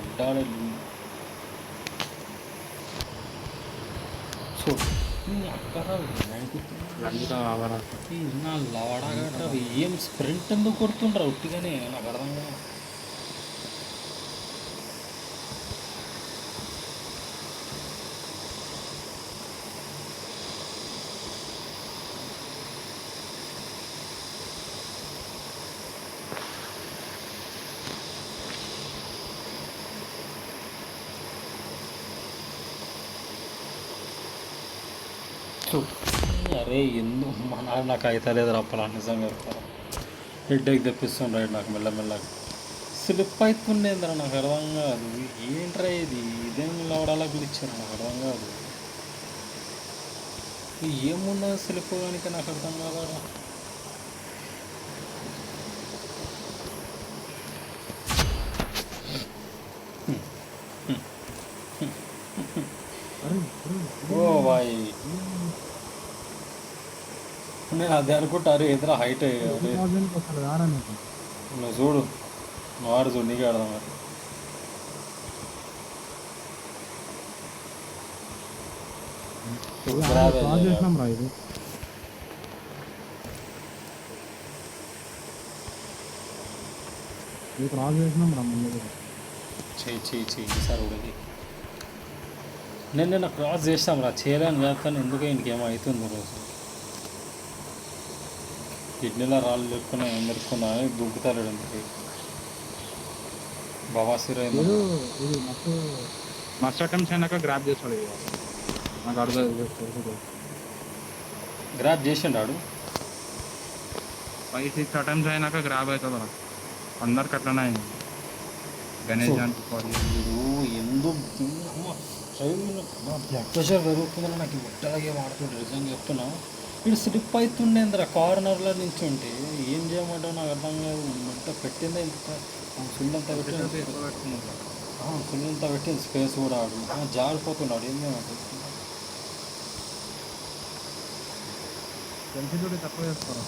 నా లవడాగట ఏం స్ప్రింట్ ఎందుకు కొడుతుండ్రా ఉట్టిగానే, నాకు అర్థం కాదు. అరే ఎందుకు నాకు అయితే లేదు అప్పలా నిజంగా చెప్తారా. హెడ్ఏక్ తెప్పిస్తుండ్రా నాకు మెల్లమెల్లగా. స్లిప్ అవుతుండేంద్రా నాకు అర్థం కాదు. ఏంట్రా ఇది, ఇదేం లవడాలా పిలిచారు నాకు అర్థం కాదు. ఏమున్నది స్లిప్ కనుక నాకు అర్థం కాదా. ఓ బాయ్, నేను అదే అనుకుంటారు ఎదురా హైట్ అయ్యారు. నువ్వు చూడు, నువ్వు ఆడు చూడు, నీకే అర్థం మరి. చెయ్యి సార్ ఉడికి. నేను క్రాస్ చేస్తాం రా, చేయలేని చేస్తాను. ఎందుకు ఇంకేమో అవుతుంది రోజు. కిడ్నీలో రాళ్ళు దొరుకున్నా ఏం దొరుకున్నా అని దుంకుతారు ఎందుకు. బవాసిర్ మస్ట్ అటెంప్ట్స్ అయినాక గ్రాప్ చేస్తాడు. నాకు అర్థం గ్రాప్ చేసిండాడు. 5-6 అటెంప్ట్స్ అయినాక గ్రాప్ అవుతుంది రా. అందరికి అట్లనే అయింది. గణేష్ ఎందుకు బ్లడ్ ప్రెషర్ పెరుగుతుందని నాకు గుట్టలాగే వాడుతుంటే నిజంగా చెప్తున్నా. వీడు స్లిప్ అవుతుండేంద్రా కార్నర్లో నుంచి ఉంటే. ఏం చేయమంటావు నాకు అర్థం కాదు. ఇంత పెట్టిందే ఇంత ఫుల్లంతా పెట్టింది, ఫుల్లంతా పెట్టింది స్పేస్ కూడా. ఆడు జారిపోతున్నాడు. ఏం చేయమంటావు. తక్కువ చేస్తారా.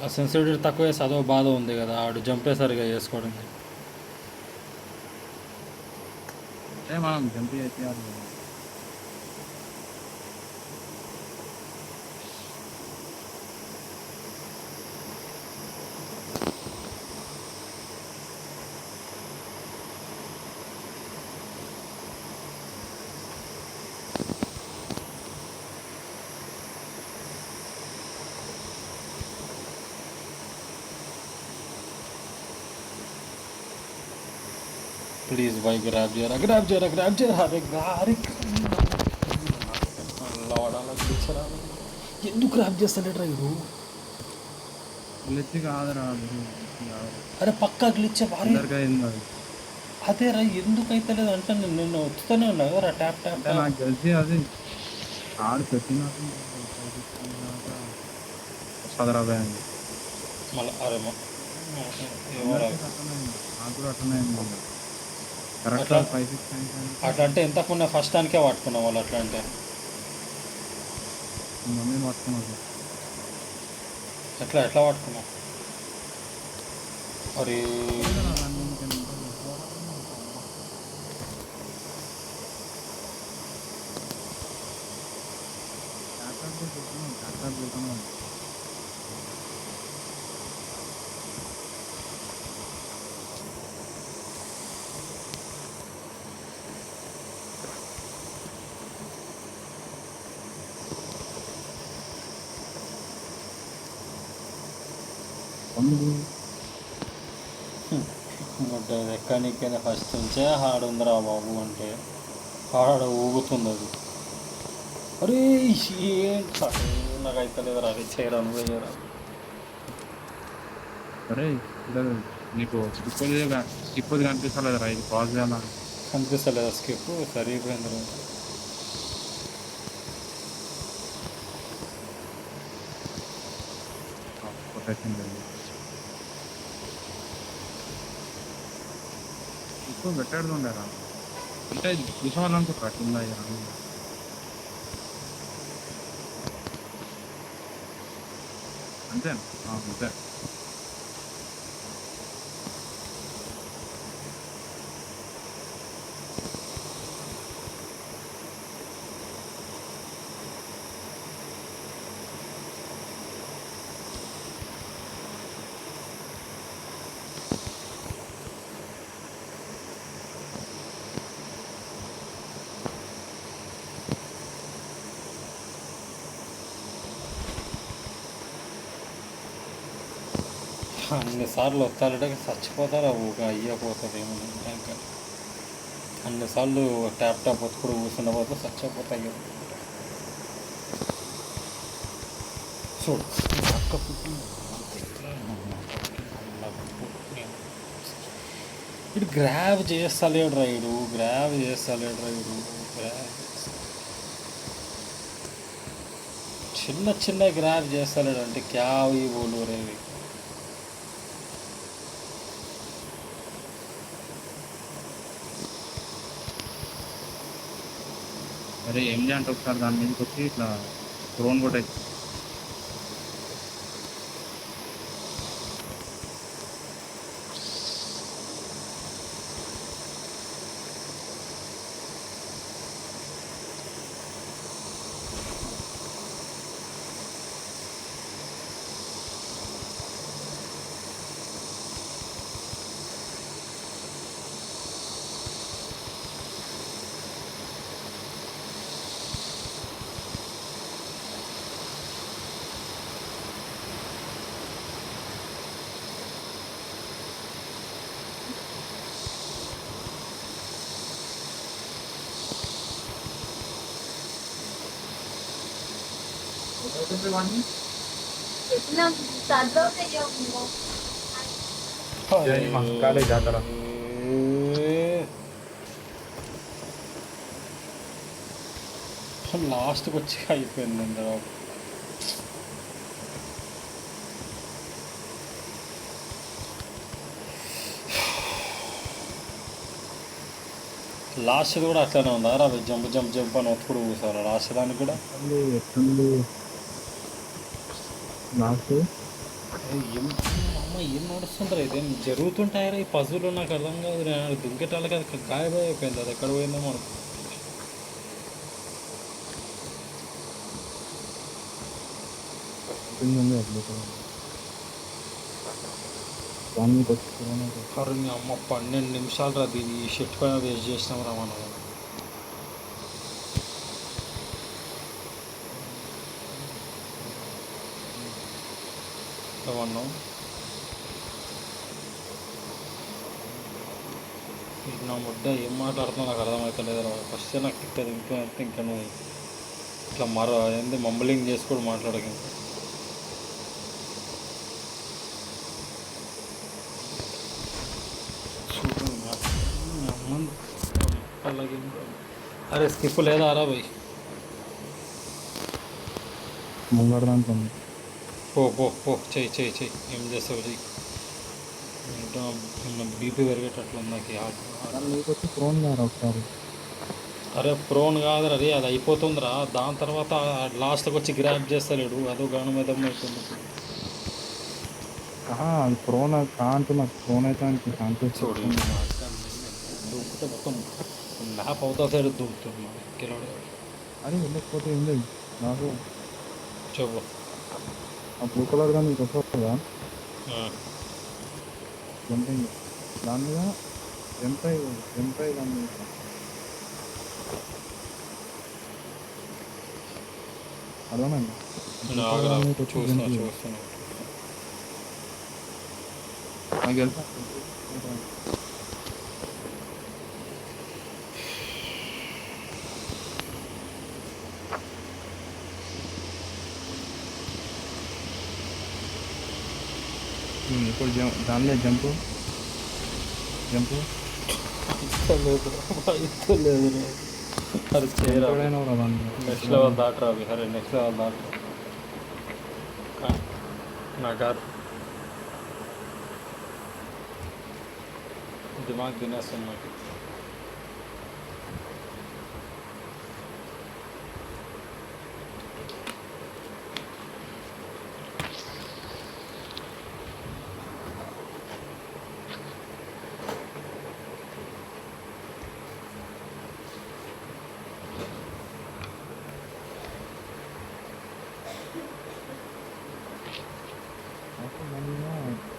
ఆ సెన్సిటివిటీ తక్కువ వేసి అదో బాధ ఉంది కదా. ఆడు జంపేసరిగా చేసుకోవడం. మనం జంప్ చేయాలి. ప్లీజ్ బాయ్ గ్రాప్ చేయరా గ్రాప్ చేయరా గ్రాప్ చేయరా అరే అరే వాడాలా గ్లిచ్చరా ఎందుకు గ్రాప్ చేస్తలేట్రా ఇడు గ్లిచ్ కాదురా అరే పక్కా గ్లిచ్చే భారీ అది అదే రా ఎందుకు అయితే లేదు అంటే నిన్ను వచ్చుతూనే ఉన్నా కదా ట్యాప్ ట్యాప్ నాకు తెలిసి అది ఆడు పెట్టినాక వస్తుంది రా బ్యాంక్ మళ్ళీ అరే నాకు కూడా అట్లనే కరెక్ట్ అట్లా 5-6 అట్లా అంటే ఎంతకుముందు ఫస్ట్ దానికే పట్టుకున్నాం వాళ్ళు అట్లా అంటే మమ్మీ పట్టుకున్నాను ఎట్లా ఎట్లా పట్టుకున్నాం మరి ఎక్కడికైనా ఫస్ట్ నుంచే హార్డ్ ఉందిరా బాబు అంటే హార్డ్ ఊగుతుంది అది అరే ఏంటి నాకు అయితే లేదు అది చేయరా నువ్వే చేయరా అరే నీకు స్కిప్ కనిపిస్తలేదు రా ఇది పాజ్ చేయాలా కనిపిస్తలేదు స్కిప్ సరిపోయింది ప్రొటెక్షన్ ఎక్కువ పెట్టాడు ఉండరా అంటే చూసేవాళ్ళనుకుంటారా కింద అంతే అంతే అన్నిసార్లు వస్తారంటే చచ్చిపోతారు ఊగా అయ్యపోతుంది ఏమన్నా ఇంకా అన్నిసార్లు ట్యాప్ టాప్ ఒత్తుకుడు కూర్చుండబోతే చచ్చిపోతాయి చూడు ఇటు గ్రాబ్ చేస్తలేడు రైడు గ్రాబ్ చేస్తలేడు రైడు చిన్న చిన్న గ్రాబ్ చేస్తలేడు అంటే క్యావ్ ఈ బోలు రేవి అరే ఏం చేయంటే ఒకసారి దాని మీదకి వచ్చి ఇట్లా డ్రోన్ కొట్టే జాతర లాస్ట్కి వచ్చి అయిపోయింది అందరూ లాస్ట్ కూడా అట్లనే ఉందా రా జంప్ జంప్ జంప్ అని ఒత్తుకుడు కూర్చోవాలి లాస్ట్ దానికి కూడా లాస్ట్ అమ్మ ఏం నడుస్తుంటారు ఇదేం జరుగుతుంటాయరా ఈ పజులు నాకు అర్థం కాదు దుంకెటాలకి అది గాయపోయి అయిపోయింది అది ఎక్కడ పోయిందో మనకు అరే అమ్మ 12 నిమిషాలు రా దీన్ని ఈ షెట్ పైన వేస్ట్ చేసినాం రా మనం ఏమన్నాం నా ముడ్డ ఏం మాట్లాడుతున్నా నాకు అర్థమవుతలేదు. ఫస్ట్ నాకు తిక్కది ఇంకా నువ్వు ఇట్లా మరో ఏంది మంబలింగ్ చేసి కూడా మాట్లాడక ఇంకా. అలాగే అరే స్కిప్ లేదా అరా భయ్ ముంగడదాంతో పో పో పో చెయ్యి ఏం చేస్తావు చెయ్యి. ఇంకా బీపీ పెరిగేటట్లుంది నాకు మీకు వచ్చి ఫోన్ గారు ఒకసారి. అరే ప్రోన్ కాదురా రే, అది అయిపోతుందిరా. దాని తర్వాత లాస్ట్కి వచ్చి గ్రాప్ చేస్తలేడు, అదో గానం ఏదమ్మా అవుతుంది. అది ఫోన్ అంటున్నా, ఫోన్ అయితే చూడు దూకితే మొత్తం మ్యాప్ అవుతా సైడ్ దూకుతుంది కిలోడు. అది వెళ్ళకపోతే ఏం లేదు నాకు. చెప్పు ఆ బ్లూ కలర్ కానీ మీకు వస్తుంది కదా జంపింగ్, దాని మీద జంపై దాని మీద అర్థమైంది. చూస్తున్నా నాకు తెలుసా ఇప్పుడు దానిలో జంపు లేదు అది చేయరా. నెక్స్ట్ లెవెల్ దాటరా అవి. అరే నెక్స్ట్ లెవెల్ దాటరా నాకు దిమాగ్ తినేస్తుంది నాకు.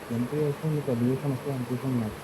జంప్ చేస్తే మీకు అడ్మిషన్ వస్తే అనిపిస్తుంది నాకు.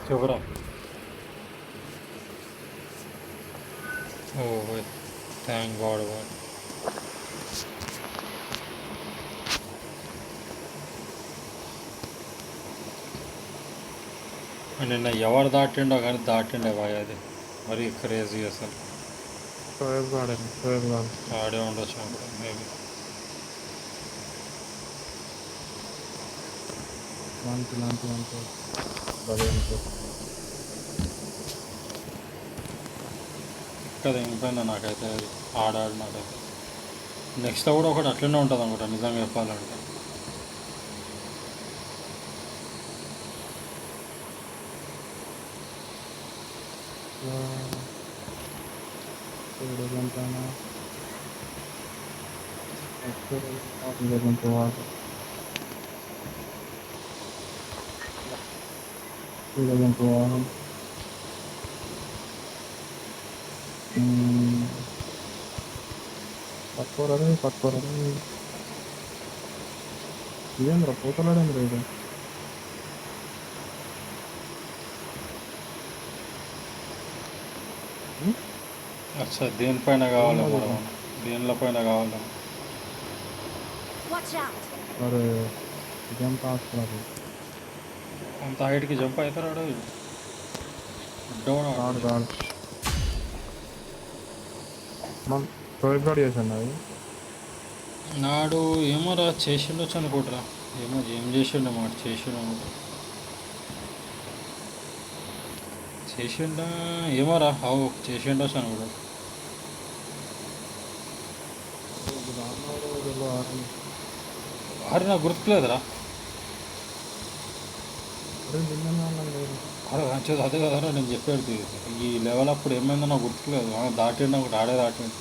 చెప్పురా. ఓ థ్యాంక్ గాడ్. నిన్న ఎవరు దాటిండో కానీ దాటిండే బాయ్, అది మరీ క్రేజీ అసలు. ఆడే ఉండొచ్చు మేబీ. కదా ఇంపైనా నాకైతే ఆడాడు నాకైతే. నెక్స్ట్ కూడా ఒకటి అట్లనే ఉంటుంది అనమాట నిజంగా చెప్పాలంటే. పట్టుకోరా ఇదేంద్రా పోతలాడేంద్రా ఇది. అచ్చా దేనిపైన కావాలి మనం, దేనిపైన కావాలి. Watch out! అరే జంప్ ఆస్తున్నారు అంత హైట్కి జంప్ అవుతాడు డౌన్ కాదు కాదు మనం ప్రోగ్రాడ్ చేసాను అది నాడు ఏమో రా చేసిండొచ్చు అనుకుంటారా, ఏమో ఏం చేసిండు మాట చేసిండా ఏమో రా చేసిండొచ్చు అనుకుంటా. అరే నాకు గుర్తులేదురా. అరే అదే కదరా నేను చెప్పేది, ఈ లెవెల్ అప్పుడు ఏమైందో నాకు గుర్తులేదు. దాటిండి ఒకటి దాటిండు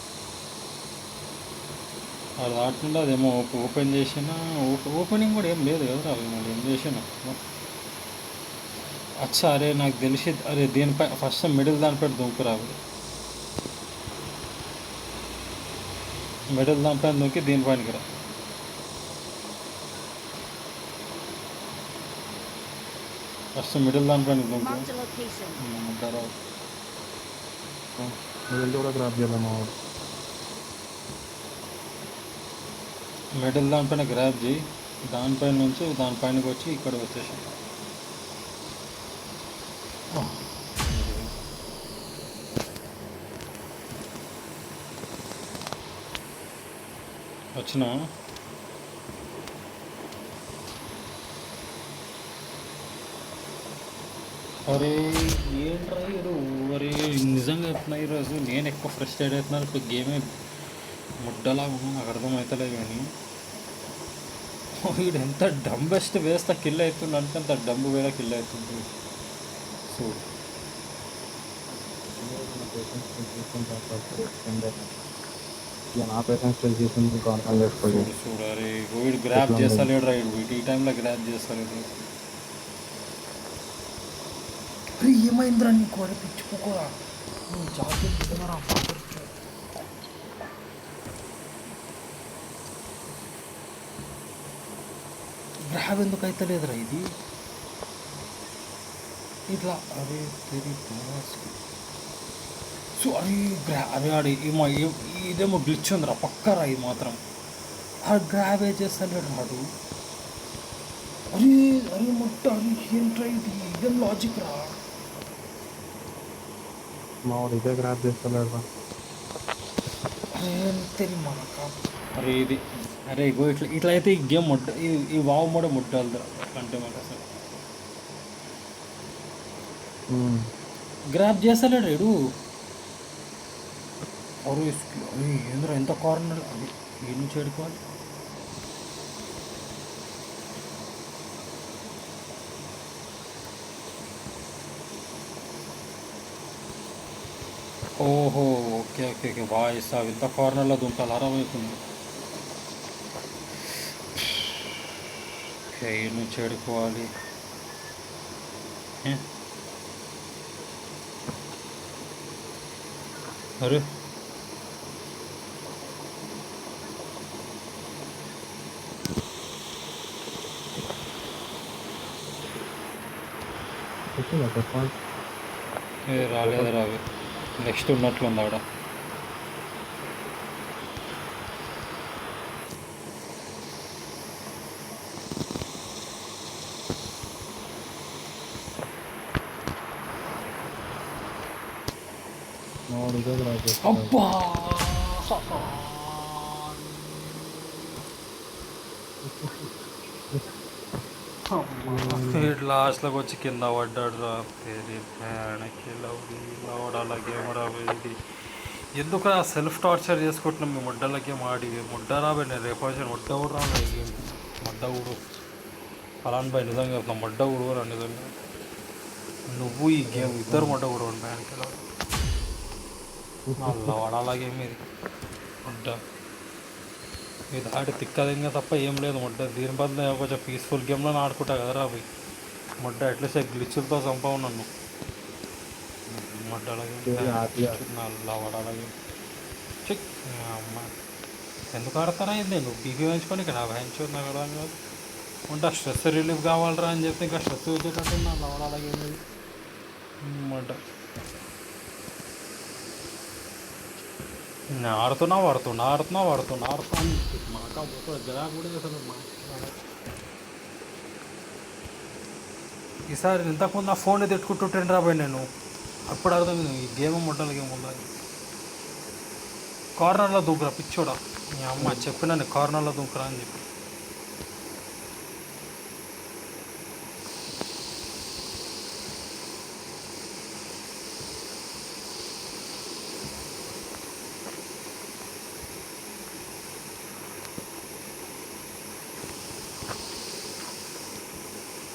అది దాటిండు అదేమో ఓపెన్ చేసిన ఓపెనింగ్ కూడా ఏం లేదు కదరా. అవి మళ్ళీ ఏం చేసిన అచ్చా. అరే నాకు తెలిసి అరే దీనిపై ఫస్ట్ మిడిల్ దానిపై దుంకురా, మిడిల్ దానిపైన దుంకి దీనిపైనకి రా. ఫస్ట్ మిడిల్ దానిపైన దుంకు Marked a location. కూడా గ్రాప్ చేయాలి మా వాడు. మిడిల్ దానిపైన గ్రాప్ చేయి, దానిపైన నుంచి దానిపైనకి వచ్చి ఇక్కడ వచ్చేసి వచ్చినా. అరే ఏంట్రా ఈరోజు, అరే నిజంగా చెప్తున్నా ఈరోజు నేను ఎక్కువ ఫ్రస్ట్రేట్ అవుతున్నాను. ఇప్పుడు గేమే ముడ్డలాగా ఉన్నా నాకు అర్థమవుతలేదు. కానీ వీడు ఎంత డంబెస్ట్ వేస్తా కిల్ అవుతుంది అంటే అంత డంబు వేళ కిల్ అవుతుంది. సో నా పేషెన్స్ చేసింది కాన్ఫర్మ్ చేసుకోండి. చూడు అరే వీడు గ్రాప్ చేస్తలేడు రా, వీడు ఈ టైంలో గ్రాప్ చేస్తలేడు. అరే ఏమైందిరా నీకు, అరే పిచ్చిపోకోరా జాగ్రత్తరా. గ్రాప్ ఎందుకు అవుతలేదురా ఇది ఇట్లా. అరే సో అరే అరే ఆడి ఇదేమో గ్లిచ్ ఉందిరా పక్కరా. ఇది మాత్రం ఆ గ్రాబ్ ఏ చేస్తాడు రాడు. అరే అరే మొట్ట అరే ఏంట్రా ఇది, ఇదేం లాజిక్ రా. మా వాడు ఇదే గ్రాప్ చేస్తలేడు. అరే మనక అరే ఇది అరే ఇగో ఇట్లా అయితే ఈ గేమ్ ముట్ట ఈ వావ్ కూడా ముట్టాలి అంటే మాకు అసలు గ్రాప్ చేస్తలేడు రేడు. అరే ఏంద్రా ఎంత కార్నర్ అది ఈ నుంచి ఏడుకోవాలి. ఓహో ఓకే ఓకే ఓకే వాయిస్ అవి ఇంత కార్నర్లో దుంకాలి అర్థమవుతుంది. ఓకే ఈ నుంచి ఏడుకోవాలి. అరే రాలేదు రావి నెక్స్ట్ ఉన్నట్లుంది ఆడ. అబ్బా లాస్ట్లోకి వచ్చి కింద పడ్డాడు రా. పేరు లవడాల గేమ్ రా ఇది. ఎందుకు ఆ సెల్ఫ్ టార్చర్ చేసుకుంటున్నాం మీ ముడ్డలకి మాడి ముడ్డ రాబోయే నేను రేపు వచ్చి ముడ్డ కూడా రాను ఈ గేమ్ ముడ్డ ఊడు ఫలాన్ బాయ్ నిజంగా చెప్తాను ముడ్డ ఊడురా నిజంగా నువ్వు ఈ గేమ్ ఇద్దరు ముడ్డ ఊడవండి బ్యాన్కి అలా వాడాలాగే మీది ముడ్డ ఇది ఆడి తిక్కదంగా తప్ప ఏం లేదు ముడ్డ దీని బదులు కొంచెం పీస్ఫుల్ గేమ్లో ఆడుకుంటా కదరా అవి ముడ్డ ఎట్లీస్ట్ గ్లిచ్లతో చంపవు నన్ను ముడ్డలాగే అలా వాడాలాగే చెక్ అమ్మ ఎందుకు ఆడతారా ఇది నువ్వు బీపీ పెంచుకొని ఇక్కడ పెంచు నాకు అర్థం కాదు ఉంటా స్ట్రెస్ రిలీఫ్ కావాలరా అని చెప్తే ఇంకా స్ట్రెస్ వచ్చేటట్టు నా లవడాలాగే అన్నమాట నేను ఆడుతున్నా మాకా జరా కూడా అసలు ఈసారి ఇంతకుముందు నా ఫోన్ తిట్టుకుంటుంటాను రాబోయే నేను అప్పుడు అర్థమైంది ఈ గేమ్ ముడ్డల గేమ్ ఉందని కార్నర్లో దూకురా పిచ్చోడా మీ అమ్మ చెప్పినా నేను కార్నర్లో దూకురా అని చెప్పి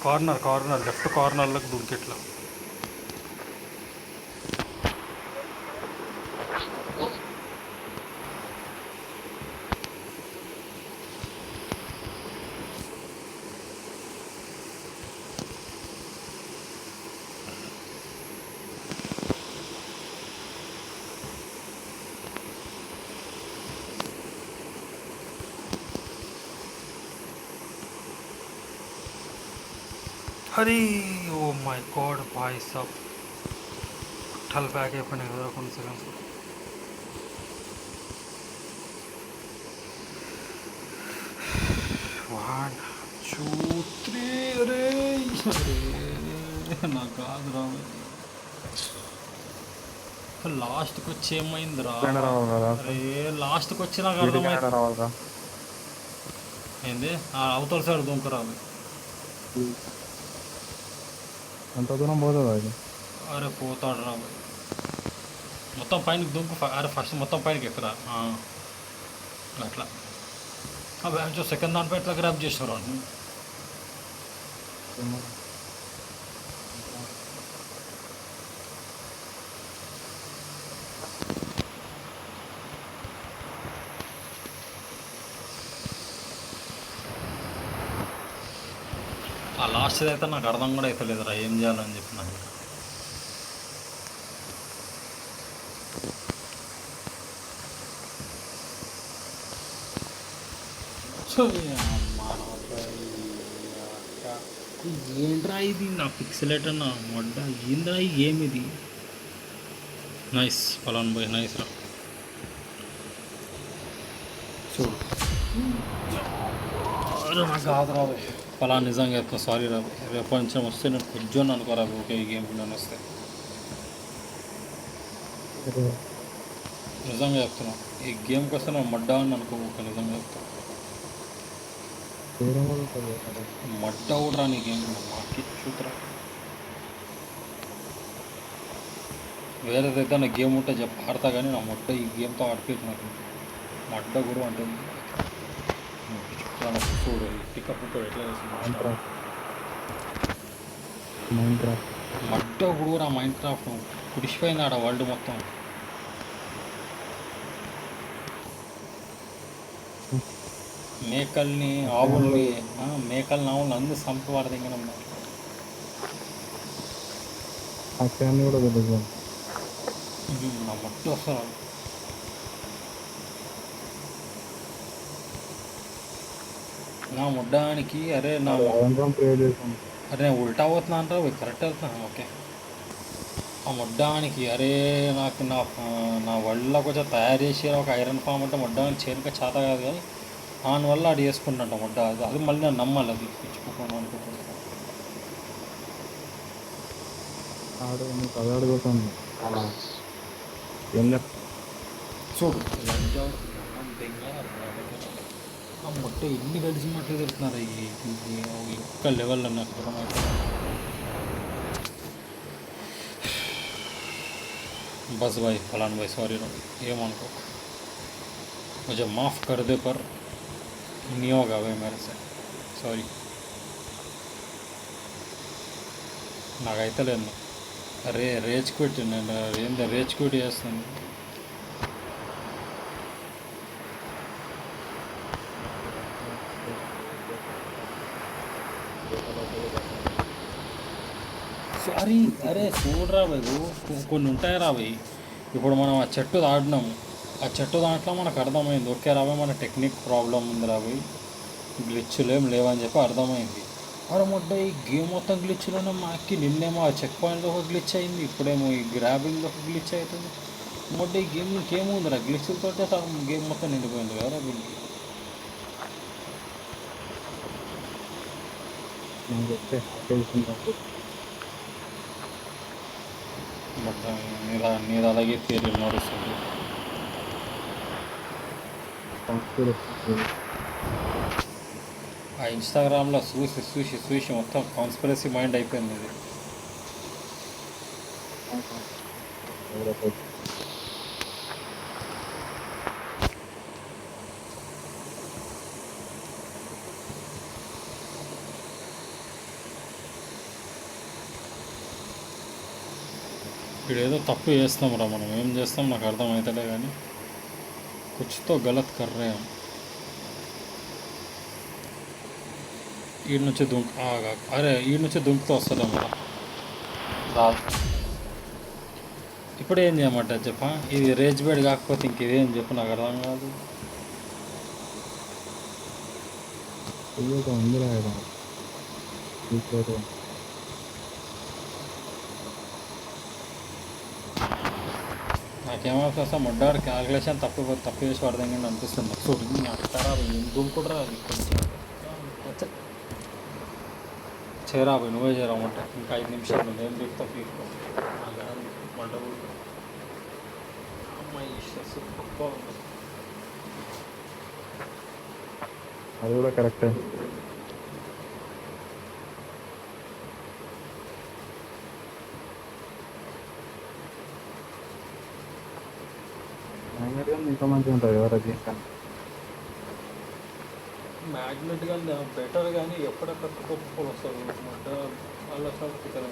కార్నర్ లెఫ్ట్ కార్నర్లకు దూకిట్లా अरे ओ माय गॉड भाई साहब ठल पे आके अपने कौन से 1 2 3 अरे నా కాదు రా లాస్ట్కి వచ్చి ఏమైందిరా అరే లాస్ట్కి వచ్చి నాకు అర్థమైంది ఏంది అవతల సైడ్ దుంకరాదు అంత దూరం పోతుంది అది అరే పోతాడు రా మొత్తం పైనకి దుంకు అరే ఫస్ట్ మొత్తం పైనకి ఎక్కరా అట్లా బ్యాంచో సెకండ్ దానిపై ఎట్లా గ్రాప్ చేస్తారు అని ఆ లాస్ట్ అయితే నాకు అర్థం కూడా అవుతలేదురా ఏం చేయాలని చెప్పి నాకు ఏంట్రా ఇది నా పిక్సెలేట్ అన్న మొడ్డ ఏంద్రా ఈ గేమ్ ఇది నైస్ పలాన్ బాయ్ నైస్ రా చూడు నాకు కాదు రాబోయ్ పలా నిజంగా చెప్తా సారీ రా రేపటి నుంచి వస్తే నేను కొంచెం అనుకోరా ఓకే ఈ గేమ్ నేను వస్తే నిజంగా చెప్తున్నా ఈ గేమ్కి వస్తే నేను మడ్డా అని అనుకోక నిజంగా చెప్తా మడ్డ కూడా నీ గేమ్ మాకి చూతురా వేరేదైతే నా గేమ్ ఉంటే చెప్పి ఆడతా కానీ నా మొట్ట ఈ గేమ్తో ఆడిపోయింది నాకు మడ్డ కూడా అంటే చూడు పికప్ ఎట్లా మడ్డ కూడా మైండ్ క్రాఫ్ట్ కుడిసిపోయింది ఆడ వరల్డ్ మొత్తం మేకల్ని ఆవుల్ని మేకల్ని ఆవుల్ని అన్ని సంపవారు ఇంకా కూడా తెలియదు నా మట్టి వస్తారు నా ముడ్డానికి అరే నా అరే నేను ఉల్టా అవుతున్నా అంటారా కరెక్ట్ అవుతున్నా ఓకే ఆ ముడ్డానికి అరే నాకు నా వల్ల కొంచెం తయారు చేసి ఒక ఐరన్ ఫామ్ అంటే ముడ్డానికి చేరిక చేత కాదు కానీ దానివల్ల అది వేసుకుంటాంట ముడ్డ అది మళ్ళీ నేను నమ్మాలి అది పిచ్చుకోను అనుకుంటున్నాను చూడు ఆ ముట్ట ఎన్ని గడిచినట్లు తిరుగుతున్నారు ఈ ఒక్క లెవెల్లో నాకు बस भाई फलान भाई सॉरी नो ये मान को मुझे माफ़ कर दे पर नहीं होगा भाई मेरे से सॉरी నాకైతే లేదు రేజ్ క్విట్ నేను ఏంది రేజ్ క్విట్ చేస్తాను సారీ అరే చూడరా భయ్ కొన్ని ఉంటాయి రా భయ్ ఇప్పుడు మనం ఆ చెట్టు దాటినాము ఆ చెట్టు దాంట్లో మనకు అర్థమైంది ఓకే రాబోయ్ మన టెక్నిక్ ప్రాబ్లం ఉంది రాబోయ్ గ్లిచ్చులు ఏం లేవని చెప్పి అర్థమైంది అరే మొట్ట ఈ గేమ్ మొత్తం గ్లిచ్లోనే మాకి నిన్నేమో ఆ చెక్ పాయింట్లో ఒక గ్లిచ్ అయింది ఇప్పుడేమో ఈ గ్రాబింగ్లో ఒక గ్లిచ్ అవుతుంది మొట్ట ఈ గేమ్ ఇంకేముందిరా గ్లిచ్లతోటే గేమ్ మొత్తం నిండిపోయింది కదా వీళ్ళకి బట్ నీది అలాగే థియరీ నడుస్తుంది ఆ ఇన్స్టాగ్రామ్లో చూసి మొత్తం కాన్స్పిరసీ మైండ్ అయిపోయింది ఇది ఇక్కడ ఏదో తప్పు చేస్తాం రా మనం ఏం చేస్తాం నాకు అర్థమవుతలే కానీ కుచ్తో గలత్ కర్రే ఈడ నుంచి అరే ఈడ నుంచి దుంకుతూ వస్తుందేమో రా ఇప్పుడు ఏం చేయమంటారు చెప్ప ఇది రేజ్ బెడ్ కాకపోతే ఇంకేదేం చెప్పు నాకు అర్థం కాదు నాకేమవుతుంది అసలు మొడ్డాడు క్యాల్కులేషన్ తప్పు చేసి పడదాం కానీ అనిపిస్తుంది చూడు అక్కడా ఏం దుంకుడురా అది చేరాబోయ్ నువ్వే చేరామంట ఇంకా 5 నిమిషాలు నేను చెప్తా తీసుకో మంట అమ్మాయి అది కూడా కరెక్టే ఇంకా మంచిగా ఉంటుంది ఎవరికి మ్యాగ్నెట్ కానీ బెటర్ కానీ ఎప్పుడెక్కడ కొట్టుకొని వస్తారు అనమాట వాళ్ళ చాలా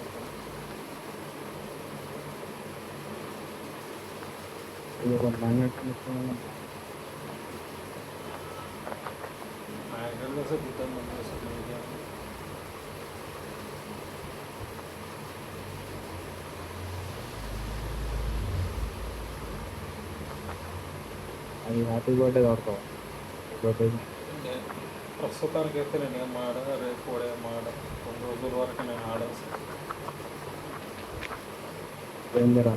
మ్యాగ్నెట్లో సార్ ఇద్దరు మంది వస్తారు అది హ్యాపీ బర్త్డే ఆడతావా బర్త్డే ప్రస్తుతానికి అయితే నేను ఏం ఆడా రేపు కూడా ఏం ఆడా 2 రోజుల వరకు నేను ఆడాను ఏందిరా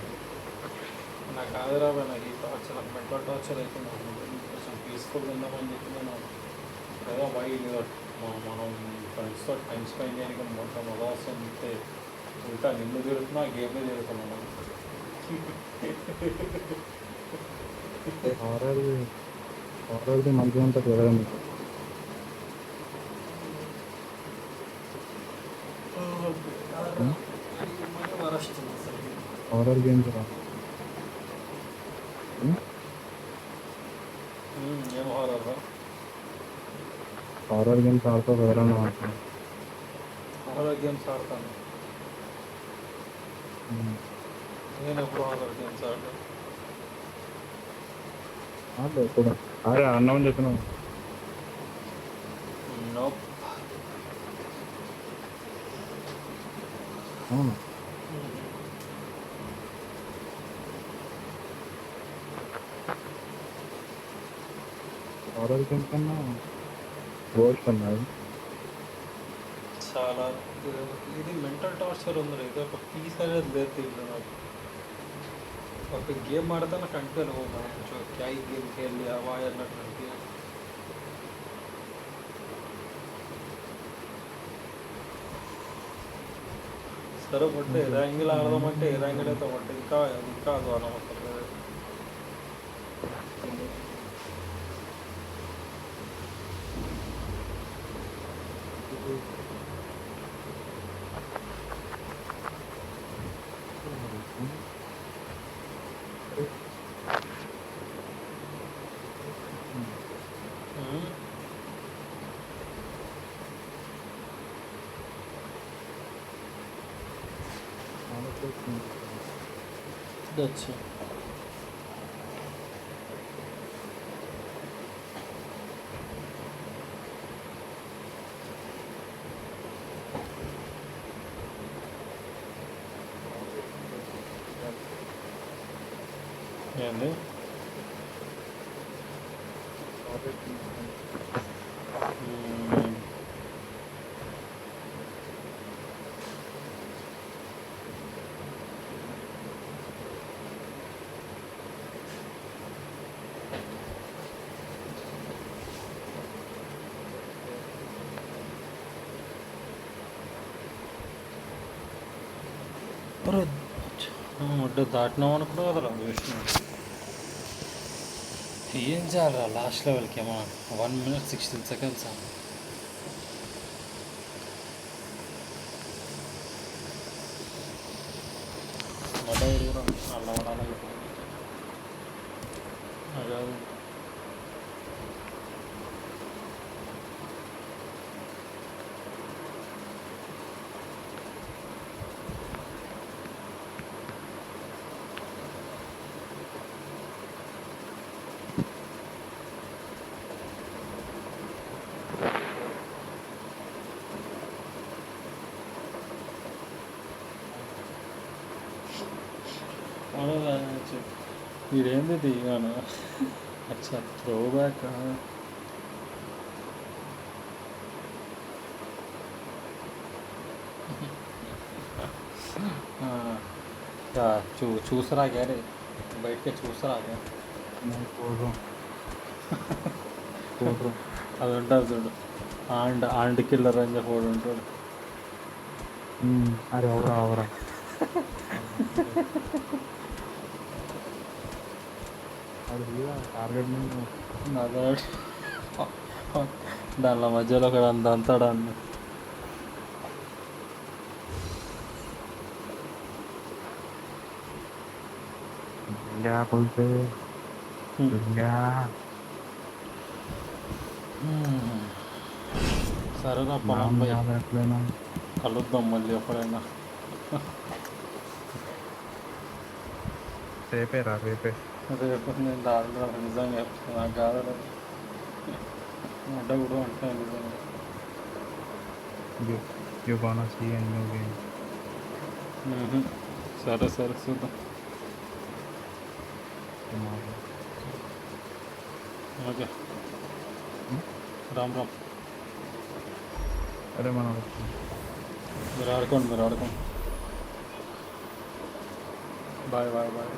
నాకు ఆదిరాబాయ్ నాకు ఈ టార్చర్ నాకు మెంటల్ టార్చర్ అయితే నాకు కొంచెం పీస్ఫుల్ ఉందామని చెప్పి నేను ఏదో బయట మనం ఫ్రెండ్స్తో టైం స్పెండ్ చేయడానికి మొత్తం అవకాశం ఇస్తే ఇంకా నిన్ను తిరుగుతున్నా గేమ్లో తిరుగుతున్నాను హారర్ది మంచిగా ఉంటుంది కదా మీకు హారర్ గేమ్స్ రా ఏం హారర్ హారర్ గేమ్స్ ఆడుతావు ఎవరైనా ఆడుతున్నాను హారర్ గేమ్స్ ఆడతాను నేను ఎప్పుడు హారర్ గేమ్స్ ఆడతాను ఎప్పుడు అరే అన్నామని చెప్పినావు అవును హారర్ గేమ్ కన్నా గోస్ట్ అన్నాడు చాలా ఇది మెంటల్ టార్చర్ ఉంది ఇది ఒక పీస్ అనేది లేదు దీంట్లో నాకు ఒక गेम आड़ता ना कंट्रोल होगा जो क्या ही गेम खेल लिया वायर ना कर दिया सर बट्टे रैंगल आड़दाమంటే रैंगलతో బట్టే ఇంకా అదవాల మొత్తం దట్స్ ఏంది మ్మ్. ఒరే, ఒడ్డు దాటినాం అనుకున్నావు కదరా విష్ణు. ఏం చేయాలరా లాస్ట్ లెవెల్కి ఏమో 1 minute 16 seconds మడవుడు కూడా అలా వడాలి అదే ఇదేంది దిగాను అచ్చా త్రో బ్యాక్ చూసరా గ్యారే బయటకే చూసరా అది ఉంటారు చూడు ఆండ్ కిల్లర్ అని చెప్పి వాడు ఉంటాడు. అరే అవరా అవరా టార్గెట్ అదే దానిలో మధ్యలో ఒక అంతాడు అన్న बोलते సరేనా పొలం పోయి కలుద్దాం మళ్ళీ ఎప్పుడైనా. రేపే రా రేపే రేపు నేను దాంట్లో నిజంగా చెప్తాను నాకు కాదు అంటే కూడా అంటే నిజంగా you gonna see and new game. సరే సరే చూద్దాం. ఓకే రామ్ రామ్. అరే మనం మీరు ఆడుకోండి బాయ్ బాయ్ బాయ్.